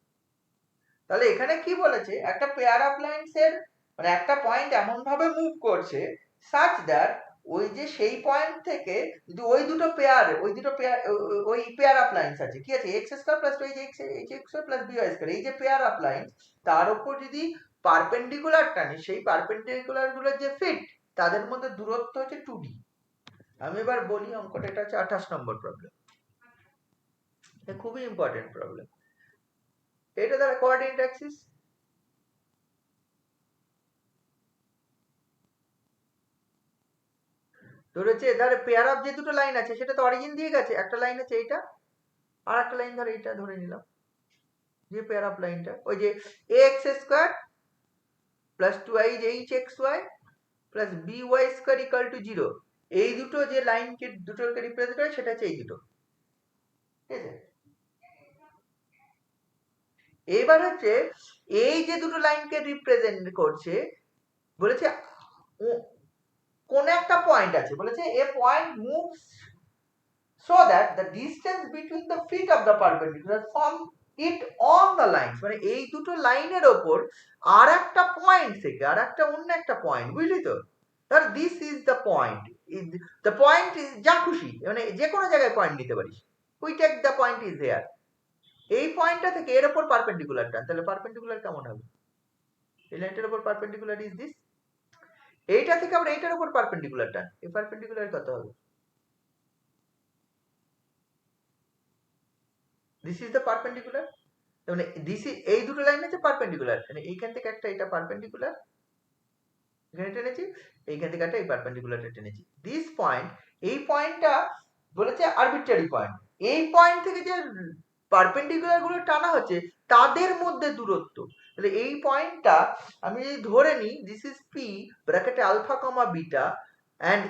[SPEAKER 1] তাহলে এখানে কি বলেছে, একটা পেয়ার অফ লাইনস এর মানে একটা পয়েন্ট এমন ভাবে মুভ করছে such that ওই যে সেই পয়েন্ট থেকে যদি ওই দুটো পেয়ার ওই পেয়ার অফ লাইনস আছে, কি আছে, এক্স স্কয়ার প্লাস এই যে x square plus b y square, এই যে পেয়ার অফ লাইনস, তার উপর যদি পারপেন্ডিকুলার টানি, সেই পারপেন্ডিকুলার গুলোর যে ফিট, তাদের মধ্যে দূরত্ব হচ্ছে 2d। আমি এবার বলি অঙ্কটা, এটা হচ্ছে 28 নম্বর প্রবলেম। এটা খুবই ইম্পর্টেন্ট প্রবলেম। এটা দ্বারা কোঅর্ডিনেট অ্যাক্সিস, ধরেছে ধরে পেয়ার অফ যে দুটো লাইন আছে সেটা তো অরিজিন দিয়ে গেছে, একটা লাইন আছে এইটা, আর একটা লাইন ধরে এইটা ধরে নিলাম, যে পেয়ার অফ লাইনটা ওই যে ax square plus 2i(hxy) plus by square equal two 0, এই দুটো যে লাইনকে দুটোকে রিপ্রেজেন্ট করে সেটা হচ্ছে এই দুটো, ঠিক আছে। এবার হচ্ছে এই যে দুটো লাইনকে রিপ্রেজেন্ট করছে, বলেছে কোন একটা পয়েন্ট আছে, বলেছে এ point moves so that the distance between the feet of the perpendicular from it on the lines, মানে এই দুটো লাইনের ওপর আর একটা পয়েন্ট থেকে আর একটা অন্য একটা পয়েন্ট, বুঝলি তো, ধর this is the point, the point is যা খুশি, মানে যে কোনো জায়গায় পয়েন্ট নিতে পারিস, we take the point is here, এই পয়েন্টটা থেকে এর ওপর পারপেন্ডিকুলার টান, তাহলে পারপেন্ডিকুলার কেমন হবে, এই লাইনটার উপর পারপেন্ডিকুলার ইজ দিস, এইটা থেকে আমরা এইটার উপর পারপেন্ডিকুলার টান, এই পারপেন্ডিকুলার কত হবে, দিস ইজ দ্য পারপেন্ডিকুলার, মানে দিস ইজ, এই দুটো লাইন আছে পারপেন্ডিকুলার, মানে এইখান থেকে একটা এটা পারপেন্ডিকুলার এখানে টেনেছি, এইখান থেকে একটা এই পারপেন্ডিকুলারটা টেনেছি, দিস পয়েন্ট, এই পয়েন্টটা বলেছে আরবিট্রারি পয়েন্ট, এই পয়েন্ট থেকে যে পারপেন্ডিকুলার গুলো টানা হচ্ছে তাদের মধ্যে দূরত্ব, তাহলে এই পয়েন্টটা আমি যদি ধরে নিই দিস ইজ পি ব্র্যাকেটে আলফা কমা বিটা, এন্ড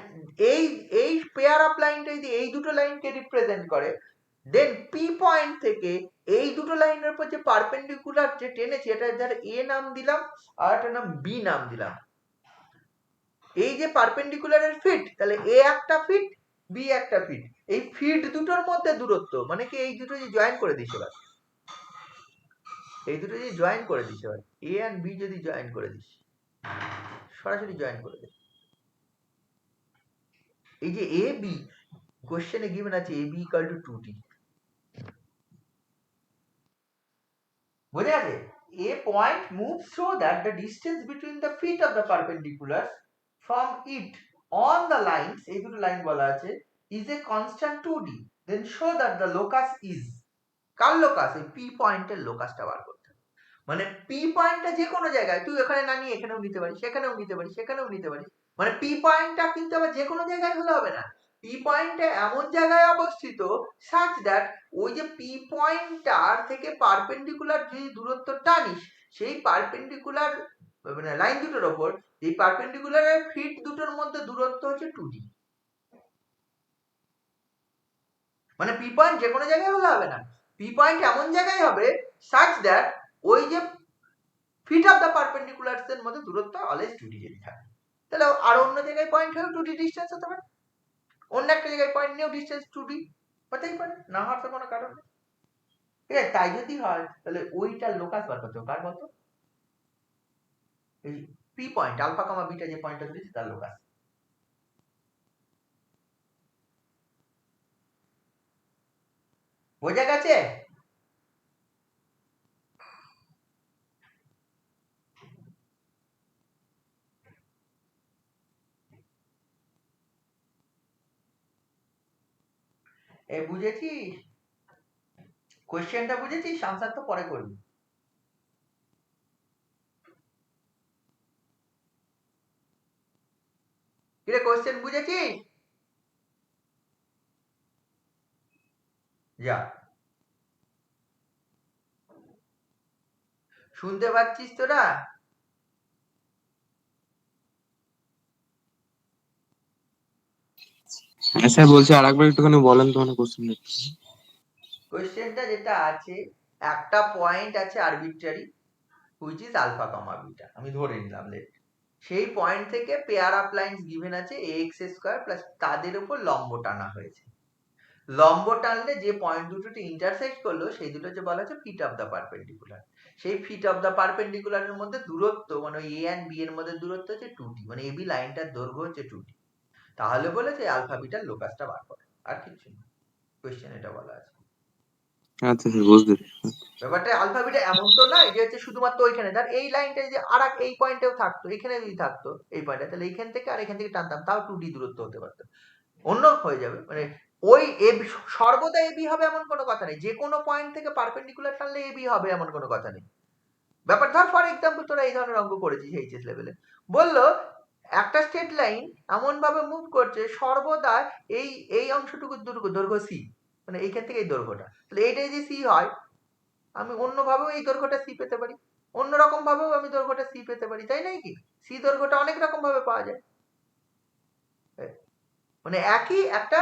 [SPEAKER 1] এই পেয়ার অফ লাইনটা যদি এই দুটো লাইনকে রিপ্রেজেন্ট করে, দেন পি পয়েন্ট থেকে এই দুটো লাইনের উপর যে পারপেন্ডিকুলার যে টেনেছি, এটা যার এ নাম দিলাম আর একটা নাম বি নাম দিলাম, এই যে পারপেন্ডিকুলারের ফিট, তাহলে এ একটা ফিট বি একটা ফিট, এই ফিট দুটোর মধ্যে দূরত্ব, মানে কি এই দুটো যে জয়েন করে দিস, এবার এই দুটো যদি জয়েন করে দিস, এবার এ এন্ড বি যদি জয়েন করে দিস, সরাসরি জয়েন করে দে, এই যে এ বি কোশ্চেনে গিভেন আছে A B equal to 2d, বোঝা গেছে, a point moves so that the distance between the feet of the perpendiculars from it on the lines, এই দুটো লাইন বলা আছে, is a constant 2d, then show that the locus is, car locus, এই p পয়েন্টের লোকাসটা বার করতে হবে, মানে p পয়েন্টটা যে কোনো জায়গায়, তুই এখানে না নিয়ে এখানেও নিতে পারিস, সেখানেও নিতে পারিস, সেখানেও নিতে পারিস, মানে p পয়েন্টটা কিন্তু আবার যে কোনো জায়গায় হলে হবে না, p পয়েন্টটা এমন জায়গায় অবস্থিত such that ওই যে p পয়েন্টটার থেকে পারপেন্ডিকুলার যে দূরত্ব টানিস, সেই পারপেন্ডিকুলার মানে লাইন দুটোর ওপর এই পারপেন্ডিকুলারের ফিট দুটোর মধ্যে দূরত্ব হচ্ছে 2d, মানে p পয়েন্ট যে কোনো জায়গায় হলে হবে না, p পয়েন্ট এমন জায়গায় হবে such that ওই যে ফিট অফ দ্য পারপেন্ডিকুলারস এর মধ্যে দূরত্ব অলওয়েজ 2d যদি থাকে, তাহলে আর অন্য জায়গায় পয়েন্ট হলেও 2d ডিসটেন্স হতে পারে, অন্য একটা জায়গায় পয়েন্ট নিয়েও ডিসটেন্স 2d হতেই পারে, না হওয়ার তো কোনো কারণ নেই, ঠিক আছে। তাই যদি হয় তাহলে ওইটার লোকাস বার করতে হবে, কার বলতো, এই P point alpha comma beta যে পয়েন্টটা দিয়েছি তার লোকাস, বোঝা গেছে? এ বুঝেছিস, কোশ্চেনটা বুঝেছিস, আনসার তো পরে করবি, কিরে কোশ্চেন বুঝেছিস, যা শুনতে পাচ্ছিস তোরা,
[SPEAKER 3] হ্যাঁ স্যার বলছি, আরেকবার একটুখানি বলেন তো, মানে
[SPEAKER 1] কোশ্চেনটা যেটা আছে, একটা পয়েন্ট আছে arbitrary which is alpha comma beta, আমি ধরে নিলাম লেট, সেই পয়েন্ট থেকে পেয়ার অফ লাইনস গিভেন আছে ax স্কয়ার প্লাস তাদের উপর লম্ব টানা হয়েছে, লম্ব টানলে যে পয়েন্ট দুটোতে ইন্টারসেক্ট করলো সেই দুটো যে বলা হচ্ছে ফিট অফ দ্য পারপেন্ডিকুলার, সেই ফিট অফ দ্য পারপেন্ডিকুলারের মধ্যে দূরত্ব মানে এ অ্যান্ড বি এর মধ্যে দূরত্ব হচ্ছে 2d, মানে এবি লাইনটার দৈর্ঘ্য হচ্ছে 2d। তাহলে বলেছে আলফা বিটার লোকাসটা বার করে, আর কিছু না, কোশ্চেন এটা বলা আছে।
[SPEAKER 3] আচ্ছা স্যার, বুঝতে পেরেছি।
[SPEAKER 1] ব্যাপারটা আলফা বিটা এমন তো নয় যে হচ্ছে শুধুমাত্র ওইখানে, ধর এই লাইনটা যদি আর এই পয়েন্টেও থাকতো, এখানে যদি থাকতো এই পয়েন্টে, তাহলে এইখান থেকে আর এখান থেকে টানতাম, তাও 2d দূরত্ব হতে পারতো, অন্য হয়ে যাবে। মানে ওই এবি সর্বদা এবি হবে এমন কোনো কথা নেই, যে কোনো পয়েন্ট থেকে পারপেন্ডিকুলার টানলে এবি হবে এমন কোনো কথা নেই। ব্যাপার ধর ফর এক্সাম্পল তোরা এই ধরনের অঙ্ক করেছিস এইচএস লেভেলে, বললো একটা স্ট্রেট লাইন এমন ভাবে মুভ করছে সর্বদা এই এই অংশটুকুর দৈর্ঘ্য সি, মানে এইখান থেকে এই দৈর্ঘ্যটা, তাহলে এইটাই যদি সি হয়, আমি অন্যভাবেও এই দৈর্ঘ্যটা সি পেতে পারি, অন্যরকম ভাবেও আমি দৈর্ঘ্যটা সি পেতে পারি, তাই নয় কি? সি দৈর্ঘ্যটা অনেক রকম ভাবে পাওয়া যায়। মানে একই একটা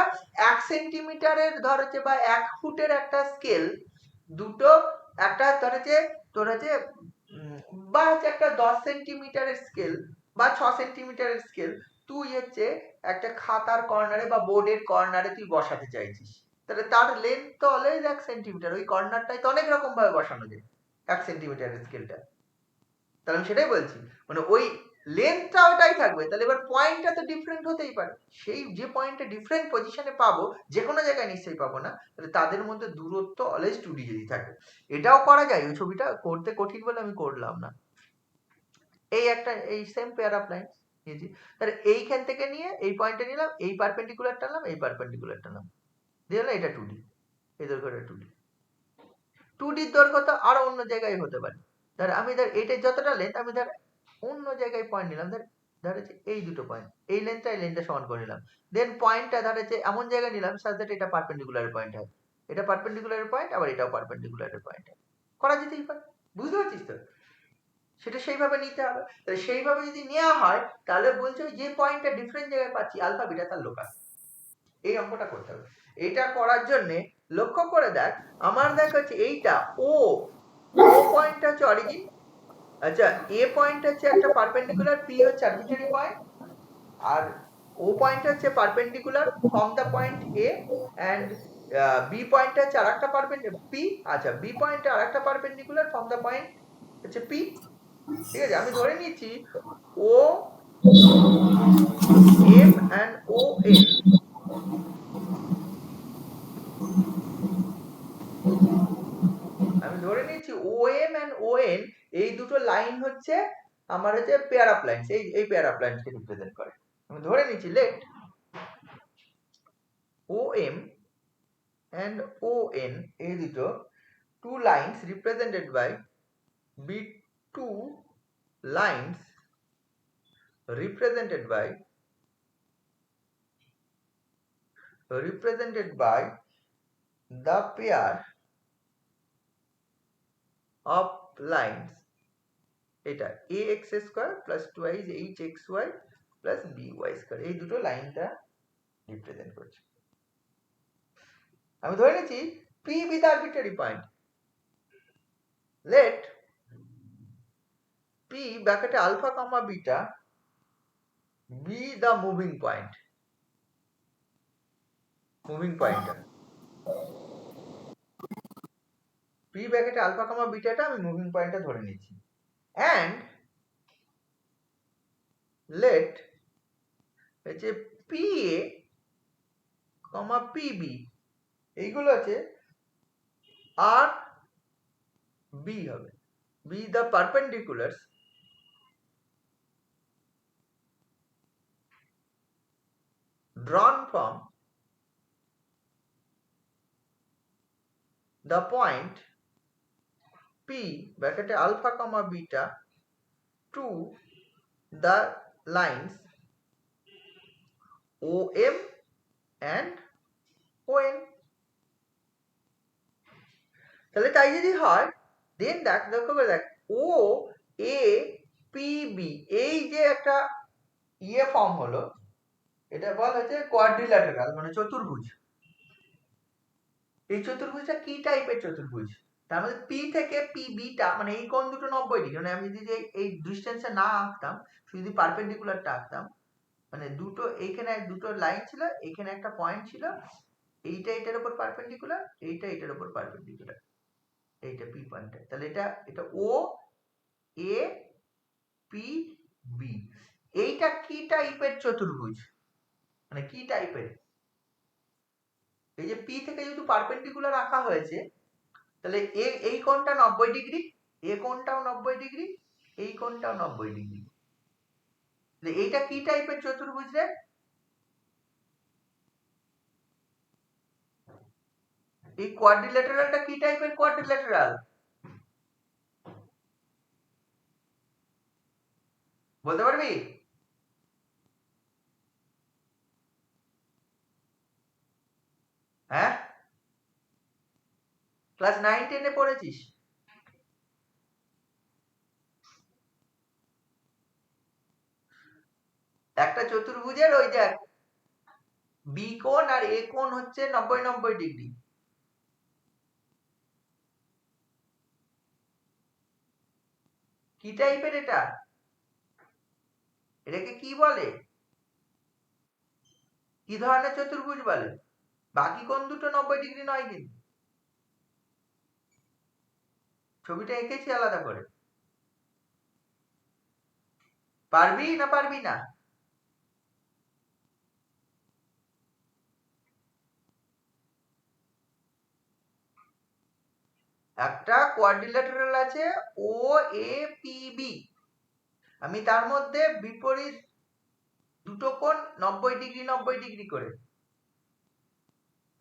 [SPEAKER 1] 1 সেন্টিমিটারের ধর হচ্ছে বা 1 ফুটের একটা স্কেল, দুটো একটা ধর হচ্ছে তোর হচ্ছে বা হচ্ছে একটা 10 সেন্টিমিটারের স্কেল বা 6 সেন্টিমিটারের স্কেল, তুই হচ্ছে একটা খাতার কর্নারে বা বোর্ডের কর্নারে তুই বসাতে চাইছিস, তাহলে তার লেন্থ তো অলওয়েজ 1 সেন্টিমিটার, ওই কর্নারটাই তো অনেক রকম ভাবে বসানো যায় 1 সেন্টিমিটারের স্কেলটা। তাহলে আমি সেটাই বলছি, মানে ওই লেন্থটা ওটাই থাকবে, তাহলে এবার পয়েন্টটা তো ডিফারেন্ট হতেই পারে, সেই যে পয়েন্টটা ডিফারেন্ট পজিশনে পাবো, যে কোনো জায়গায় নিশ্চয়ই পাবো না, তাহলে তাদের মধ্যে দূরত্ব অলওয়েজ 2d যদি থাকে। এটাও করা যায়, ওই ছবিটা করতে কঠিন বলে আমি করলাম না। এই একটা এই সেম পেয়ার অফ লাইন নিয়েছি, তাহলে এইখান থেকে নিয়ে এই পয়েন্টে নিলাম, এই পারপেন্ডিকুলার টানলাম, এই পারপেন্ডিকুলার টানলাম, দিয়ে হলো এটা 2d, এই দৈর্ঘ্যটা 2d। 2d দৈর্ঘ্য তো আরো অন্য জায়গায় হতে পারে, ধর আমি ধর এইটা যতটা লেন্থ, আমি ধর অন্য জায়গায় পয়েন্ট নিলাম, ধর হচ্ছে এই দুটো পয়েন্ট, এই লেন্থটা এই লেন্থটা সমান করে নিলাম, দেন পয়েন্টটা ধর হচ্ছে এমন জায়গায় নিলাম সাজ দ্যাট এটা পারপেন্ডিকুলার পয়েন্ট হয়, এটা পারপেন্ডিকুলার পয়েন্ট, আবার এটাও পারপেন্ডিকুলার পয়েন্ট হয়, করা যেতেই পারে। বুঝতে পারছিস তো? সেটা সেইভাবে নিতে হবে, তাহলে সেইভাবে যদি নেওয়া হয়, তাহলে বলছে যে পয়েন্টটা ডিফারেন্ট জায়গায় পাচ্ছি আলফা বিটা তার লোকাস, এই অঙ্কটা করতে হবে। এটা করার জন্য লক্ষ্য করে দেখ, আমার দেখ হচ্ছে এইটা ও পয়েন্টটা হচ্ছে অরিজিন, আচ্ছা এ পয়েন্ট হচ্ছে একটা পারপেন্ডিকুলার, পি হচ্ছে আরবিটারি পয়েন্ট, আর ও পয়েন্ট হচ্ছে perpendicular from the point A, and B point হচ্ছে আরেকটা পারপেন্ডিকুলার পি, আচ্ছা বি পয়েন্টে আরেকটা পারপেন্ডিকুলার ফ্রম দ্য পয়েন্ট হচ্ছে পি। ঠিক আছে, আমি ধরে নিচ্ছি O M and O N, আমি ধরে নিচ্ছি O M and O N এই দুটো লাইন হচ্ছে আমার হচ্ছে পেয়ার অফ লাইনস, এই পেয়ার অফ লাইনসকে রিপ্রেজেন্ট করে। আমি ধরে নিচ্ছি let O M and O N এই দুটো two lines represented by B two lines represented by the pair of lines, এটা ax square plus 2 hxy plus by square, এই দুটো লাইনটা রিপ্রেজেন্ট করছে। আমি ধরে নিচ্ছি p be the arbitrary point, let p ব্র্যাকেটে alpha comma beta be the moving pointer, p ব্র্যাকেটে আলফা কমা বিটাটা আমি মুভিং পয়েন্টটা ধরে নিচ্ছি, and let হচ্ছে PA, PB এইগুলো আছে আর B হবে, be the perpendiculars drawn from the point P ব্র্যাকেটে alpha comma beta to the lines OM and ON। তাহলে তাই যদি হয়, দেন দেখ লক্ষ্য করে দেখ ও এ পি বি এই যে একটা ফর্ম হলো, এটা বলা হচ্ছে কোয়াড্রিল্যাটারাল মানে চতুর্ভুজ। এই চতুর্ভুজটা কি টাইপের চতুর্ভুজ? তার মধ্যে পি থেকে পি বিটা মানে এই কোণ দুটো 90 ডিগ্রি, মানে আমি যদি এই ডিসটেন্সে না আঁকতাম, শুধু পারপেন্ডিকুলারটা আঁকতাম, মানে দুটো এইখানে দুটো লাইন ছিল, এখানে একটা পয়েন্ট ছিল, এইটা এটার উপর পারপেন্ডিকুলার, এইটা এটার উপর পারপেন্ডিকুলার, এইটা পি পয়েন্টটা, তাহলে এটা ও এ পি বি। এইটা কি টাইপের চতুর্ভুজ, মানে কি টাইপের? এই যে পি থেকে যেহেতু পারপেন্ডিকুলার আঁকা হয়েছে, তাহলে এই কোণটা 90 ডিগ্রি, এ কোণটাও 90 ডিগ্রি, এই কোণটাও 90 ডিগ্রি। এইটা কি টাইপের চতুর্ভুজ রে? এই কোয়াড্রিল্যাটারালটা কি টাইপের কোয়াড্রিল্যাটারাল বলতে পারবি? হ্যাঁ, ক্লাস 9-10 পড়েছিস? একটা চতুর্ভুজের ওই দেখ বি কোণ আর এ কোণ হচ্ছে 90 ডিগ্রি। কি টাইপের এটা? এটাকে কি বলে, কি ধরনের চতুর্ভুজ বলে? বাকি কোণ দুটো 90 ডিগ্রি নয়, কিন্তু ছবিটা এঁকেছি আলাদা করে। পারবি না পারবি না? একটা কোয়াড্রিল্যাটারাল আছে ও এ পি বি, আমি তার মধ্যে বিপরীত দুটো কোণ 90 ডিগ্রি 90 ডিগ্রি করে,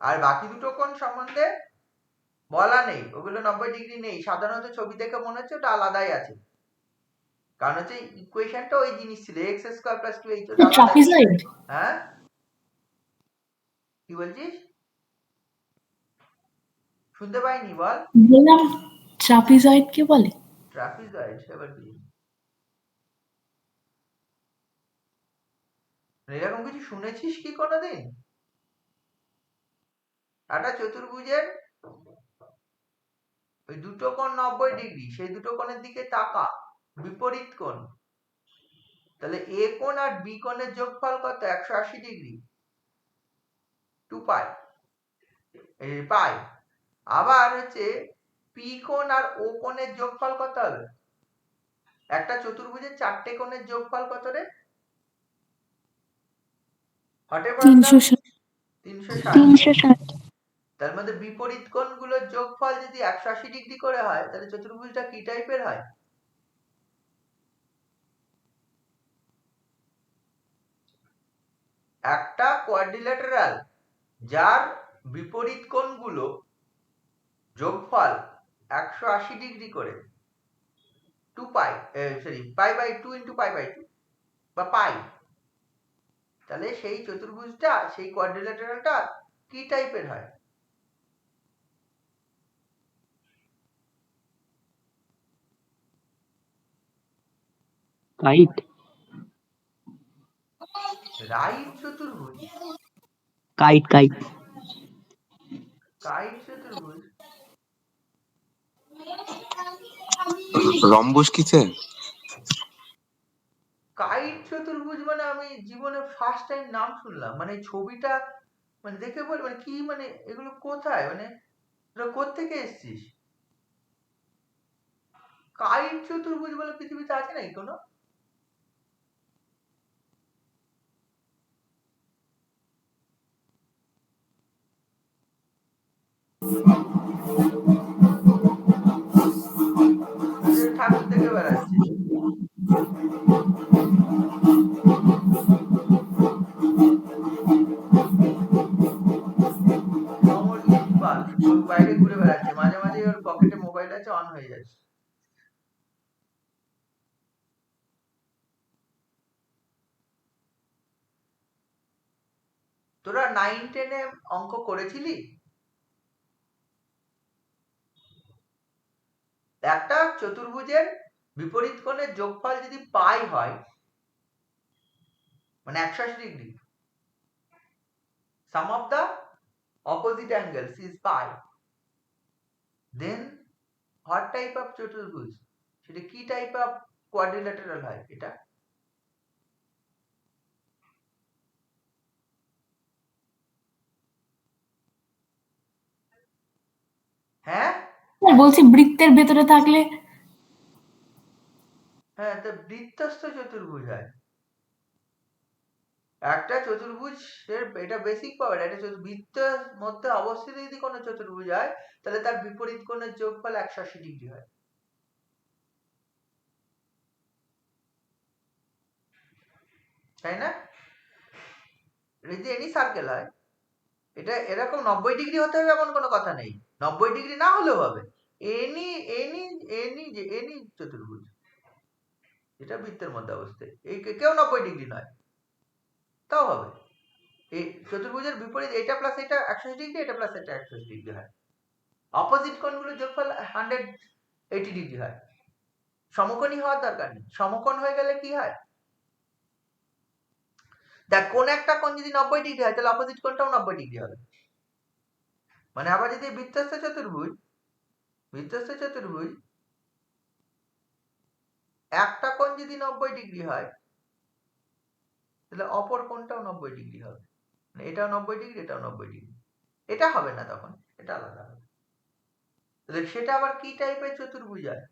[SPEAKER 1] আর বাকি দুটো কোণ সম্বন্ধে বলা নেই, ওগুলো 90 ডিগ্রি নেই। সাধারণত ছবি দেখে মনে হচ্ছে ওটা আলাদাই আছে, কারণ হচ্ছে ইকুয়েশনটা ওই জিনিস ছিল x square plus 2h।
[SPEAKER 2] Trapezoid.
[SPEAKER 1] হ্যাঁ, কি বলছিস? শুনতে পাইনি, বল।
[SPEAKER 2] বললাম ট্রাপিজয়েড কে বলে?
[SPEAKER 1] ট্রাপিজয়েড এবার কি? এরকম কিছু শুনেছিস কি কোনোদিন? একটা চতুর্ভুজের ওই দুটো কোণ 90 ডিগ্রি, সেই দুটো কোণের দিকে তাকা, বিপরীত কোণ, তাহলে এ কোণ আর বি কোণের যোগফল কত? 180 ডিগ্রি, 2 পাই, পাই। আবার হচ্ছে পি কোণ আর ও কোণের যোগফল কত হবে? একটা চতুর্ভুজের চারটে কোণের যোগফল কত রে? হটে 360। তার মধ্যে বিপরীত কোণগুলোর যোগফল যদি 180 ডিগ্রি করে হয়, তাহলে চতুর্ভুজটা কি টাইপের হয়? একটা কোয়াড্রিল্যাটারাল যার বিপরীত কোণগুলো যোগফল 180 ডিগ্রি করে, 2 pi, sorry pi by 2 into pi by 2 বা পাই, তাহলে সেই চতুর্ভুজটা, সেই কোয়াড্রিল্যাটারালটা কি টাইপের হয়?
[SPEAKER 3] কাইট।
[SPEAKER 1] রাইট চতুর্ভুজ?
[SPEAKER 3] Kite kite.
[SPEAKER 1] কাইট চতুর্ভুজ?
[SPEAKER 5] রম্বস কিসে?
[SPEAKER 1] কাইট চতুর্ভুজ মানে আমি জীবনে ফার্স্ট টাইম নাম শুনলাম, মানে ছবিটা মানে দেখে বল, মানে কি, মানে এগুলো কোথায়, মানে এগুলো কোত্থেকে এসছিস? কাইট চতুর্ভুজ বলে পৃথিবীতে আছে নাকি কোনো? ঠাকুর দেখে বেড়াচ্ছে। সমরজিৎ পাল ওর বাইরে ঘুরে বেড়াচ্ছে, মাঝে মাঝে ওর পকেটে মোবাইল আছে, অন হয়ে যাচ্ছে। তোরা 9-10 অঙ্ক করেছিলি? একটা চতুর্ভুজের বিপরীত কোণের যোগফল যদি পাই হয়, মানে 180 degree, sum of the opposite angles is pi, then what type of চতুর্ভুজ, সেটা কি টাইপ অফ কোয়াড্রিল্যাটারাল হয় এটা? হ্যাঁ,
[SPEAKER 2] বলছি বৃত্তের ভেতরে থাকলে
[SPEAKER 1] হ্যাঁ, তো বৃত্তস্থ চতুর্ভুজ হয়। একটা চতুর্ভুজ এটা বেসিক পাওয়ার, একটা বৃত্তের মধ্যে অবস্থিত যদি কোনো চতুর্ভুজ হয় তাহলে তার বিপরীত কোণের যোগফল 180 ডিগ্রি হয়। তাই না? যদি এনি সার্কেল হয়, এটা এরকম 90 ডিগ্রি হতে হবে এমন কোনো কথা নেই, 90 ডিগ্রি না হলেও হবে। এনি এনি এনি এনি চতুর্ভুজ এটা বৃত্তের মধ্যে অবস্থিত, এই কেউ 90 ডিগ্রি নয়, তাও হবে। এই চতুর্ভুজের বিপরীত এটা প্লাস এটা 180 ডিগ্রি, এটা প্লাস এটা 180 ডিগ্রি হয়। অপোজিট কোণগুলোর যোগফল 180 ডিগ্রি হয়। সমকোণী হওয়ার দরকার নেই, সমকোণ হয়ে গেলে কি হয়, দেখ কোন একটা কোণ যদি 90 ডিগ্রি হয় তাহলে অপোজিট কোণটাও 90 ডিগ্রি হবে। মানে আবার যদি বৃত্তস্থ চতুর্ভুজ একটা কোণ যদি 90 ডিগ্রি হয় তাহলে অপর কোণটাও 90 ডিগ্রি হবে। মানে এটাও 90 ডিগ্রি, এটাও 90 ডিগ্রি। এটা হবে না, তখন এটা আলাদা হবে। তাহলে সেটা আবার কি টাইপের চতুর্ভুজ হয়?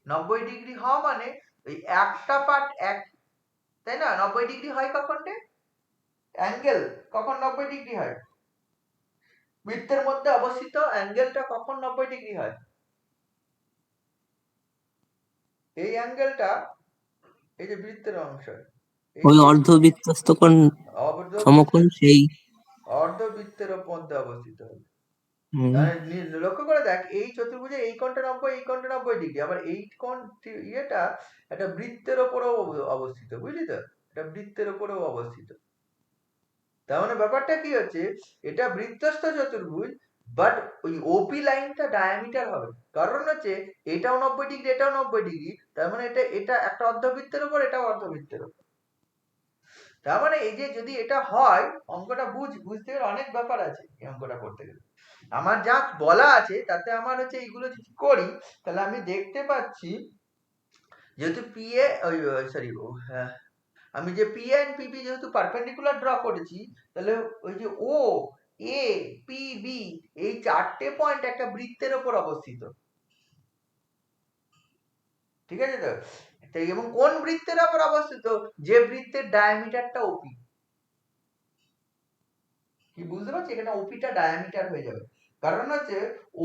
[SPEAKER 1] 90 ডিগ্রি হওয়া মানে ওই একটা পার্ট এক, তাই না? 90 ডিগ্রি হয় কখন রে? অ্যাঙ্গেল কখন 90 ডিগ্রি হয়? বৃত্তের মধ্যে অবস্থিত অ্যাঙ্গেলটা কখন 90 ডিগ্রি হয়? এই অ্যাঙ্গেলটা, এই যে বৃত্তের অংশ,
[SPEAKER 5] ওই অর্ধবৃত্তস্থ কোণ সমকোণ সেই
[SPEAKER 1] অর্ধবৃত্তের মধ্যে অবস্থিত হবে।
[SPEAKER 5] হুম,
[SPEAKER 1] লক্ষ্য করে দেখ, এই চতুর্ভুজে এই কোণটা 90, এই কোণটা 90 ডিগ্রি, আবার এই কোণ ইয়েটা একটা বৃত্তের ওপরেও অবস্থিত, বুঝলি তো? এটা বৃত্তের ওপরেও অবস্থিত। তার মানে ব্যাপারটা কি হচ্ছে, এটা বৃত্তস্থ চতুর্ভুজ, বাট ওই ওপি লাইনটা ডায়ামিটার হবে। কারণ হচ্ছে এটাও 90 ডিগ্রি, এটাও 90 ডিগ্রি, তার মানে এটা এটা একটা অর্ধবৃত্তের উপর, এটাও অর্ধবৃত্তের উপর। তার মানে এই যে যদি এটা হয়, অঙ্কটা বুঝতে গেলে অনেক ব্যাপার আছে এই অঙ্কটা করতে গেলে। আমার যা বলা আছে তাতে আমার হচ্ছে এইগুলো যদি করি তাহলে আমি দেখতে পাচ্ছি, যেহেতু আমি যে পি এন্ড পিবি যেহেতু পারপেন্ডিকুলার ড্র করেছি, তাহলে ওই যে ও এ পি বি এই চারটে পয়েন্ট একটা বৃত্তের ওপর অবস্থিত, ঠিক আছে তো? এবং কোন বৃত্তের ওপর অবস্থিত? যে বৃত্তের ডায়ামিটারটা ওপি। কি বুঝতে পারছি? এখানে ওপিটা ডায়ামিটার হয়ে যাবে, কারণ হচ্ছে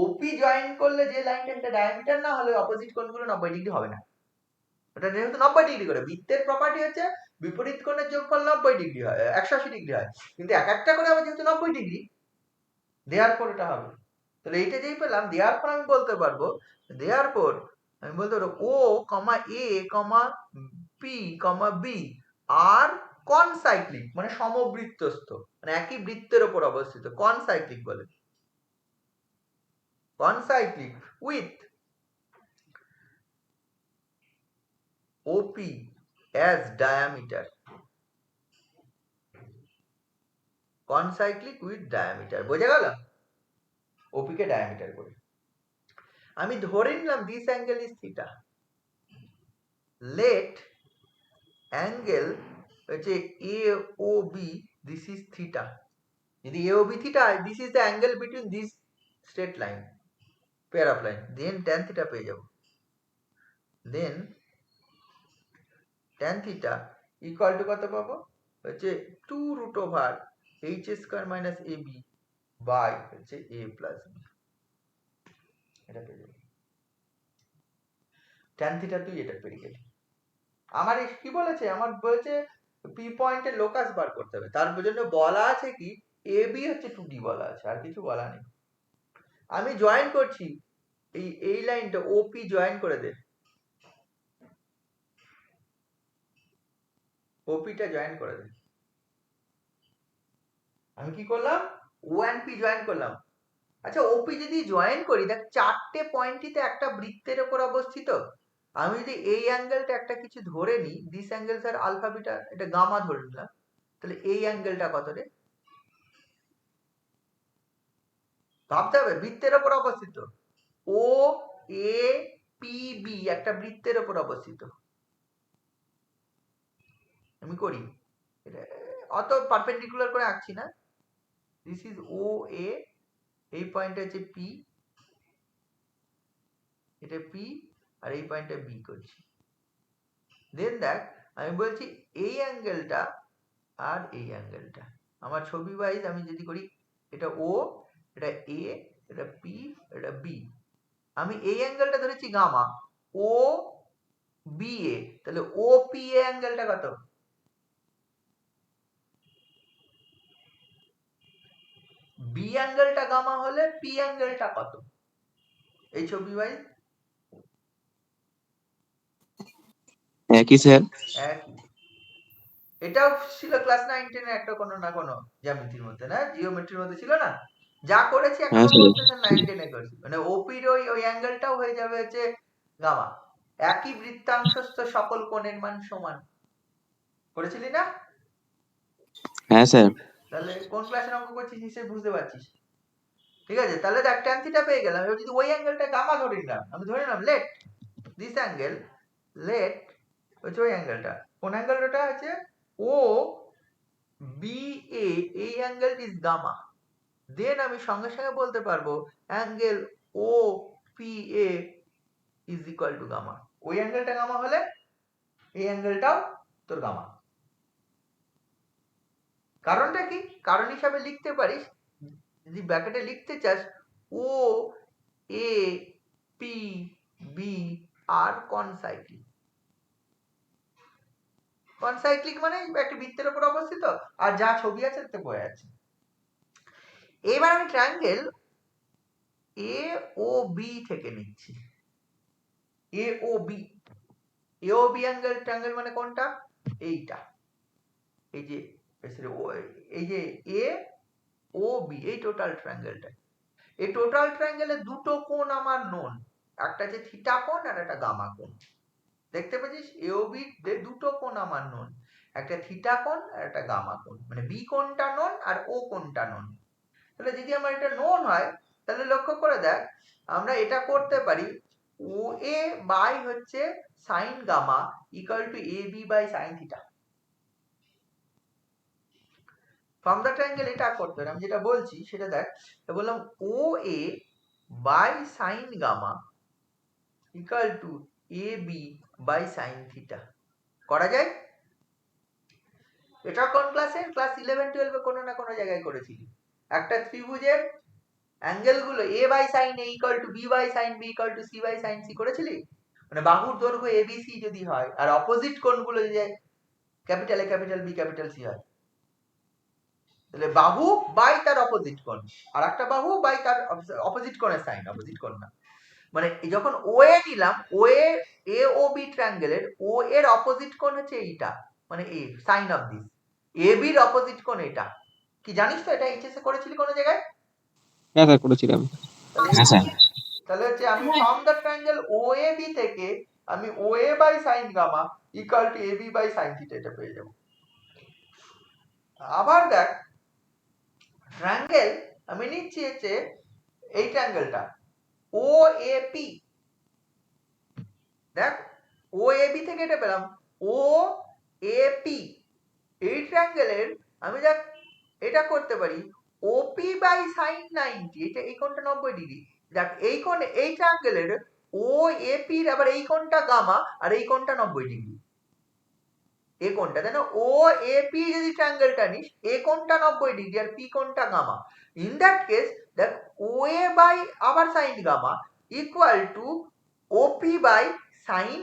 [SPEAKER 1] ওপি জয়েন করলে যে লাইনটা, এটা ডায়ামিটার না হলে অপোজিট কোণগুলো 90 ডিগ্রি হবে না। এটা যেহেতু 90 ডিগ্রি করে, বৃত্তের প্রপার্টি হচ্ছে বিপরীত কোণের যোগফল 90 ডিগ্রি হয়, 180 ডিগ্রি হয়, কিন্তু এক একটা করে আবার যেহেতু 90 ডিগ্রি, দেওয়ার পর এটা হবে। তাহলে এইটা যেই পেলাম, দেওয়ার পর আমি বলতে পারবো, দেওয়ার পর আমি বলতে পারবো ও কমা এ কমা পি কমা বি আর কনসাইক্লিক, মানে সমবৃত্তস্থ, মানে একই বৃত্তের ওপর অবস্থিত, কনসাইক্লিক বলে। Concyclic with OP as diameter, concyclic with diameter. বোঝা গেল? ওপি কে ডায়ামিটার করে আমি ধরে নিলাম this angle is theta, let angle হচ্ছে AOB, দিস ইজ থিটা। যদি AOB থিটা হয়, this is the angle between this straight line, pair of line, then tan theta পেয়ে যাব। Then tan theta equal to কত পাবো? হচ্ছে 2√h² - AB by হচ্ছে A plus B। এটা পেয়ে যাবে ট্যান থিটা, তুই এটা পেয়ে গেলি। আমার কি বলেছে? আমার বলেছে পি পয়েন্টের লোকাস বার করতে হবে, তার জন্য বলা আছে কি AB হচ্ছে 2D বলা আছে, আর কিছু বলা নেই। আমি জয়েন করছি এই লাইনটা, OP জয়েন করে দে, OPটা জয়েন করে দে। আমি কি করলাম? O and P জয়েন করলাম। আচ্ছা, OP যদি জয়েন করি, দেখ চারটে পয়েন্টই তো একটা বৃত্তের উপর অবস্থিত। আমি যদি এই অ্যাঙ্গেলটা একটা কিছু ধরে নিই, this angle sir alpha beta, এটা গামা ধরে নিলাম, তাহলে এই অ্যাঙ্গেলটা কত রে? ভাবতে হবে, বৃত্তের উপর অবস্থিত। ও এ পি বি একটা বৃত্তের উপর অবস্থিত। আমি করি এটা, অত পারপেন্ডিকুলার করে আঁকছি না। দিস ইজ ও এ এই পয়েন্টটা হচ্ছে পি, এটা পি, আর এই পয়েন্টটা বি করছি। দেন দেখ আমি বলছি এই অ্যাঙ্গেলটা আর এই অ্যাঙ্গেলটা আমার ছবি ওয়াইজ আমি যদি করি, এটা ও, এটা এ, এটা পি, এটা বি, আমি এই অ্যাঙ্গেলটা ধরেছি গামা, ও বি এ, তাহলে ও পি এ অ্যাঙ্গেলটা কত? বি অ্যাঙ্গেলটা গামা হলে পি অ্যাঙ্গেলটা কত এই ছবি ওয়াইজ?
[SPEAKER 3] একই স্যার।
[SPEAKER 1] একই। এটাও ছিল ক্লাস 9 10 এর একটা কোনো না কোনো জ্যামিতির মধ্যে, না জিওমেট্রির মধ্যে ছিল না? যা করেছি একটা
[SPEAKER 3] হ্যাঁ স্যার।
[SPEAKER 1] কনসেশন 9 10 এ করেছি, মানে ওপির ওই অ্যাঙ্গেলটাও হয়ে যাবে হচ্ছে গামা। একই বৃত্তাংশস্থ সকল কোণের মান সমান, করেছিলি না?
[SPEAKER 3] হ্যাঁ স্যার।
[SPEAKER 1] তাহলে কোন ক্লাসের অঙ্ক করছিস নিশ্চয়ই বুঝতে পারছিস। ঠিক আছে, তাহলে দেখ ট্যান থিটা পেয়ে গেলাম। এবার যদি ওই অ্যাঙ্গেলটা গামা ধরে নিলাম, আমি ধরে নিলাম লেট দিস অ্যাঙ্গেল, লেট হচ্ছে ওই অ্যাঙ্গেলটা, কোন অ্যাঙ্গেলটা আছে ও বি এ, এই অ্যাঙ্গেল ইজ গামা। দেন আমি সঙ্গে সঙ্গে বলতে পারবো angle O P A is equal to gamma. ওই অ্যাঙ্গেলটা গামা হলে এই অ্যাঙ্গেলটাও তোর গামা। কারণটা কি? কারণ হিসাবে লিখতে পারিস, যদি ব্র্যাকেটে লিখতে চাস, ও এ পি বি আর কনসাইক্লিক। কনসাইক্লিক মানে একটা বৃত্তের উপর অবস্থিত, আর যা ছবি আছে তাতে বোঝা যাচ্ছে। এবার আমি ট্রায়াঙ্গেল এ ও বি থেকে নিচ্ছি, এ ও বি। এ ও বি অ্যাঙ্গেল, ট্রায়াঙ্গেল মানে কোনটা? এইটা, এই যে এই যে এ ও বি, এই টোটাল ট্রায়াঙ্গেলটা। এই টোটাল ট্রায়াঙ্গেলে দুটো কোণ আমার নোন, একটা যে থিটা কোণ আর একটা গামা কোণ। দেখতে পাচ্ছিস এ ও বি দুটো কোণ আমার নোন, একটা থিটা কোণ আর একটা গামা কোণ, মানে বি কোণটা নোন আর ও কোণটা নোন। তাহলে যদি আমার এটা নোন হয়, তাহলে লক্ষ্য করে দেখ আমরা এটা করতে পারি ও এ বাই হচ্ছে sine gamma equal to A B by sine theta. From the triangle এটা করতে পারি। আমি যেটা বলছি সেটা দেখ, বললাম O A by sine gamma equal to A B by sine theta. করা যায়? এটা কোন ক্লাসে? ক্লাস 11 12 এ কোনো না কোনো জায়গায় করেছিলি। একটা ত্রিভুজের অ্যাঙ্গেল গুলো a by sin a equal to b by sin b equal to c by sin c করেছিলি? মানে বাহুর দৈর্ঘ্য abc যদি হয় আর অপোজিট কোণগুলো যে capital A capital B capital C হয়, তাহলে বাহু বাই তার অপোজিট কোণ, আর একটা বাহু বাই তার অপোজিট কোণের সাইন, অপোজিট কোণ না, মানে যখন OA নিলাম, OA AOB ট্রায়াঙ্গেলের O এর অপোজিট কোণ হচ্ছে এইটা, মানে A sine of this. AB এর অপোজিট কোণ এটা। কি জানিস তো এটা এইচএস এ করেছিলি কোনো জায়গায়?
[SPEAKER 3] হ্যাঁ স্যার করেছিলাম।
[SPEAKER 1] তাহলে হচ্ছে আমি ফ্রম দ্য ট্রায়াঙ্গেল OAB থেকে আমি OA by sine gamma equal to AB by sine theta এটা পেয়ে যাব। আবার দেখ ট্রায়াঙ্গেল আমি নিচ্ছি হচ্ছে এই ট্রায়াঙ্গেলটা OAP, দেখ OAB থেকে এটা পেলাম OAP। এই ট্রায়াঙ্গেলের আমি দেখ এটা করতে পারি OP বাই সাইন 90, এটা এই কোণটা 90 ডিগ্রি। দেখ এই কোণে এই ট্রায়াঙ্গেলের OAP এর আবার এই কোণটা গামা আর এই কোণটা 90 ডিগ্রি। এই কোণটা তাই না, OAP যদি ট্রায়াঙ্গেলটা নিস, এ কোণটা 90 ডিগ্রি আর পি কোণটা গামা। ইন দ্যাট কেস দেখ OA বাই আবার sine gamma equal to OP by sine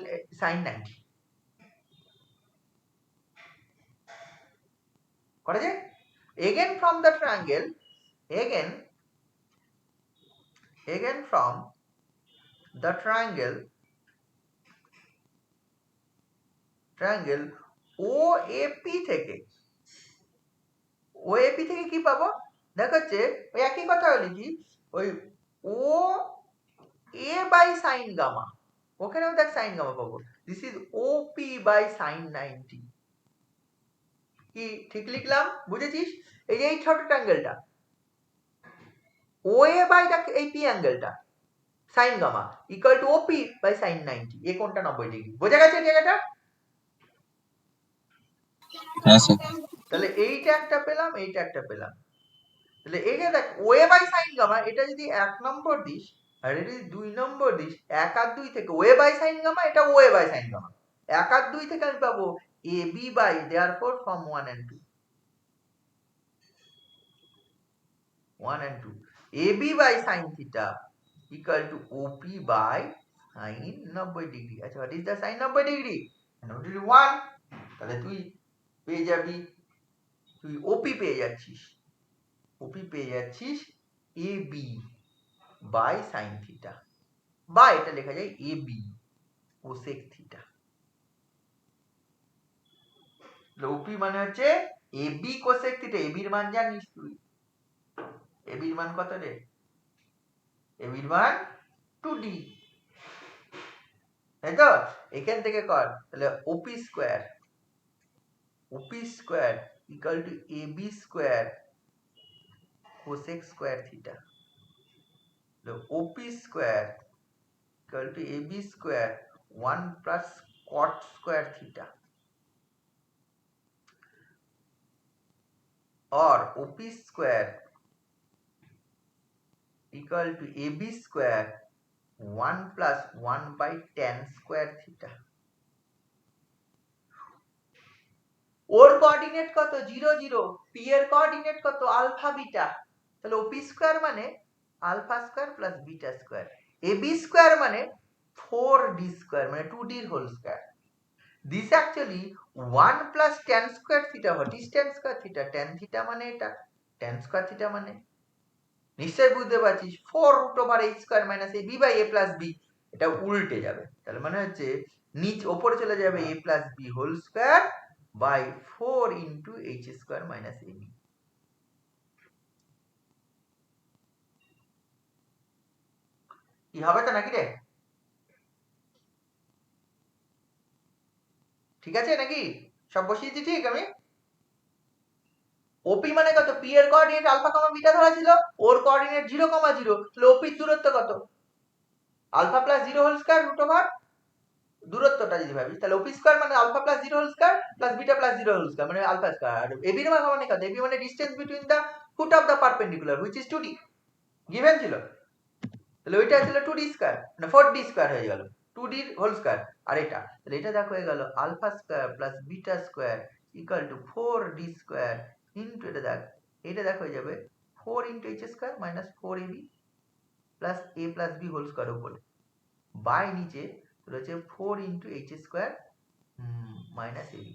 [SPEAKER 1] 90। করা যায়? Again from the triangle, again from the triangle OAP থেকে কি পাবো? দেখ হচ্ছে ওই একই কথা হলো কি, ওই O A by sine gamma, ওখানেও দেখ সাইন গামা পাবো, this is OP by sine 90। কি ঠিক লিখলাম? বুঝেছিস? এই যে এই ছোট ট্রায়াঙ্গেলটা OA বাই দেখ এই পি অ্যাঙ্গেলটা sine gamma equal to OP by sine 90, এই কোণটা 90 ডিগ্রি। বোঝা গেছে জায়গাটা?
[SPEAKER 5] হ্যাঁ স্যার।
[SPEAKER 1] তাহলে এইটা একটা পেলাম, এইটা একটা পেলাম। তাহলে এখানে দেখ ওয়ে বাই সাইন গামা, এটা যদি 1 নম্বর দিস আর এটা যদি 2 নম্বর দিস, 1 আর 2 থেকে ওয়ে বাই সাইন গামা, এটা ওয়ে বাই সাইন গামা। 1 আর 2 থেকে আমি পাবো A B by therefore from 1 and 2, 1 and 2, AB by sin theta equal to OP by sin 90 degree। আচ্ছা, what is the sin 90 degree? 90 degree 1, তাহলে তুই পেয়ে যাবি, তুই OP পেয়ে যাচ্ছিস, OP পেয়ে যাচ্ছিস AB by sin theta, বা এটা লেখা যায় AB cosec theta। OP মানে হচ্ছে AB cosec theta। AB এর মান জানিস তুই, AB এর মান কত রে? AB এর মান 2D, তাই তো? এখান থেকে কর, তাহলে OP square, OP square equal to AB square cosec square theta. তো OP square equal to AB square 1 plus cot square theta, और OP square equal to AB square 1 plus 1 by tan square theta. ওর coordinate কত? 0 0। P এর coordinate কত? Alpha beta. তাহলে OP square মানে alpha square plus beta square. AB square মানে 4d square, মানে 2d এর whole square. This actually 1 plus tan square theta. What is tan square theta? tan theta মানে এটা, tan square theta মানে নিশ্চয়ই বুঝতে পারছিস 4 root over h square minus ab by a plus b, এটা উল্টে যাবে। তাহলে মানে হচ্ছে নিচ উপরে চলে যাবে a plus b whole square by 4 into h square minus ab। কি হবে তো নাকি রে? ঠিক আছে নাকি? সব বসিয়েছি ঠিক আমি? ওপি মানে কত? পি এর কোঅর্ডিনেট আলফা কমা বিটা ধরা ছিল, ওর কোঅর্ডিনেট 0 কমা 0, তাহলে ওপির দূরত্ব কত? Alpha plus 0 whole square root over দূরত্বটা যদি ভাবি, তাহলে ওপি স্কয়ার মানে alpha plus 0 whole square plus beta plus 0 whole square মানে আলফা স্কয়ার। আর এবি এর মান মানে কত? এবি মানে distance between the foot of the perpendicular which is 2d, given ছিল। তাহলে ওইটা ছিল 2d স্কয়ার, মানে 4d স্কয়ার হয়ে গেল, 2d হোল স্কয়ার। আর এটা তাহলে এটা দেখো হয়ে গেল alpha square plus beta square equal to 4d square into এটা দেখো হয়ে যাবে 4 into h square minus 4ab plus a plus b whole square উপরে বাই নিচে রয়েছে 4 into h square minus ab।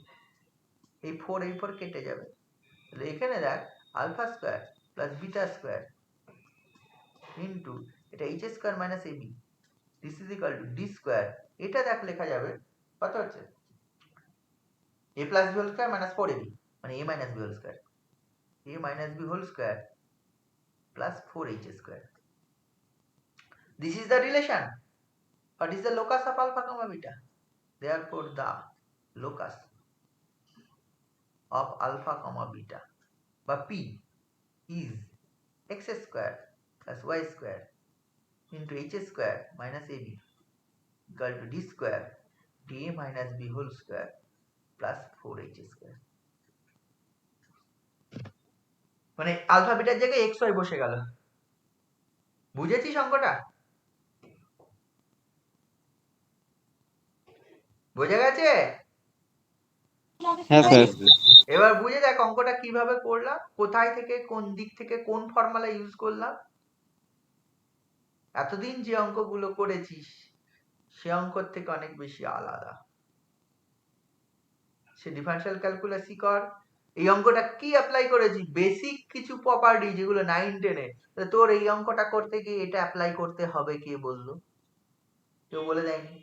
[SPEAKER 1] এই 4 এই 4 কেটে যাবে, তাহলে এখানে দেখ alpha square plus beta square into এটা h square minus ab this is equal to d square. এটা দেখ লেখা যাবে কত হচ্ছে a plus b whole square minus 4ab মানে a minus b whole square, a minus b whole square plus 4h square. This is the relation. What is the locus of alpha comma beta? Therefore, the locus of alpha comma beta by P is x square plus y square into h square minus ab equal to d square da minus b whole square plus 4h square। মানে alpha bitter জায়গায় x y বসে গেল। বুঝেছিস অঙ্কটা? বুঝে গেছে?
[SPEAKER 3] হ্যাঁ sir.
[SPEAKER 1] এবার বুঝে দেখ অঙ্কটা কিভাবে করলাম, কোথায় থেকে কোন দিক থেকে কোন ফর্মুলা ইউজ করলাম। এতদিন যে অঙ্কগুলো করেছিস সে অঙ্কর থেকে অনেক বেশি আলাদা। সে ডিফারেনশিয়াল ক্যালকুলাসই কর, এই অঙ্কটা কি অ্যাপ্লাই করেছি? বেসিক কিছু প্রপার্টি যেগুলো 9 10-এ, তোর এই অঙ্কটা করতে গিয়ে এটা অ্যাপ্লাই করতে হবে কে বললো? কেউ বলে দেয়নি।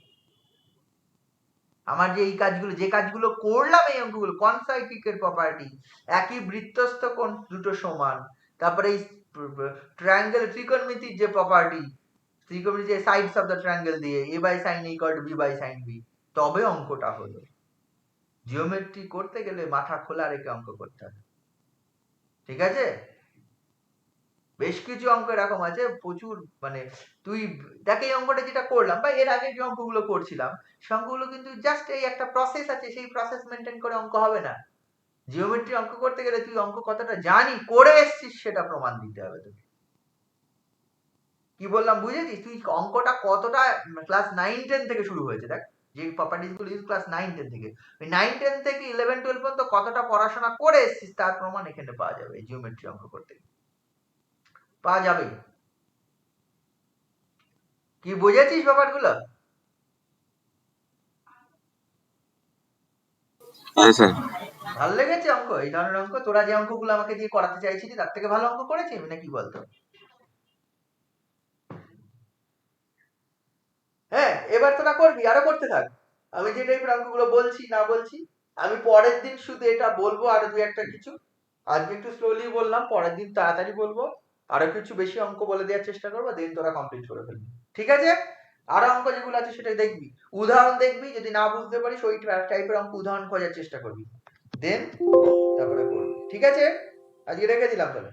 [SPEAKER 1] আমার যে এই কাজগুলো, যে কাজগুলো করলাম এই অঙ্কগুলো, কনসাইক্লিকের প্রপার্টি, একই বৃত্তস্থ কোণ দুটো সমান, তারপরে এই ট্রায়াঙ্গেল ত্রিকোণমিতির যে প্রপার্টি, ত্রিকোণমিতির যে সাইডস অফ দ্য ট্রায়াঙ্গেল দিয়ে a by sin a equal to b by sin b, তবে অঙ্কটা হলো। জিওমেট্রি করতে গেলে মাথা খোলা রেখে অঙ্ক করতে হবে, ঠিক আছে? বেশ কিছু অঙ্ক এরকম আছে প্রচুর, মানে তুই দেখ এই অঙ্কটা যেটা করলাম বা এর আগে যে অঙ্কগুলো করছিলাম সে অঙ্কগুলো কিন্তু জাস্ট এই একটা প্রসেস আছে, সেই প্রসেস মেনটেন করে অঙ্ক হবে না। জিওমেট্রি অঙ্ক করতে গেলে তুই অঙ্ক কতটা জানি করে এসছিস সেটা প্রমাণ দিতে হবে তোকে। কি বললাম বুঝেছিস? তুই অঙ্কটা কতটা ক্লাস 9-10 থেকে শুরু হয়েছে, দেখ যে প্রপার্টিজ গুলো ক্লাস 9-10 থেকে, ওই 9-10 থেকে 11-12 পর্যন্ত কতটা পড়াশোনা করে এসছিস তার প্রমাণ এখানে পাওয়া যাবে। জিওমেট্রি অঙ্ক করতে পাওয়া যাবে। কি বুঝেছিস ব্যাপারগুলো?
[SPEAKER 6] হ্যাঁ স্যার।
[SPEAKER 1] ভালো লেগেছে অঙ্ক? এই ধরনের অঙ্ক তোরা যে অঙ্কগুলো আমাকে দিয়ে করাতে চাইছিলি তার থেকে ভালো অঙ্ক করেছি আমি, নাকি বলতো? হ্যাঁ, এবার তোরা করবি, আরো করতে থাক। আমি যে টাইপের অঙ্কগুলো বলছি না বলছি, আমি পরের দিন শুধু এটা বলবো আরো দুই একটা কিছু। আজকে একটু স্লোলি বললাম, পরের দিন তাড়াতাড়ি বলবো, আরো কিছু বেশি অঙ্ক বলে দেওয়ার চেষ্টা করবো, দেন তোরা কমপ্লিট করে ফেলবি, ঠিক আছে? আরো অঙ্ক যেগুলো আছে সেটা দেখবি, উদাহরণ দেখবি, যদি না বুঝতে পারিস ওই টাইপের অঙ্ক উদাহরণ খোঁজার চেষ্টা করবি, দেন তারপরে করবি, ঠিক আছে? আজকে রেখে দিলাম তাহলে।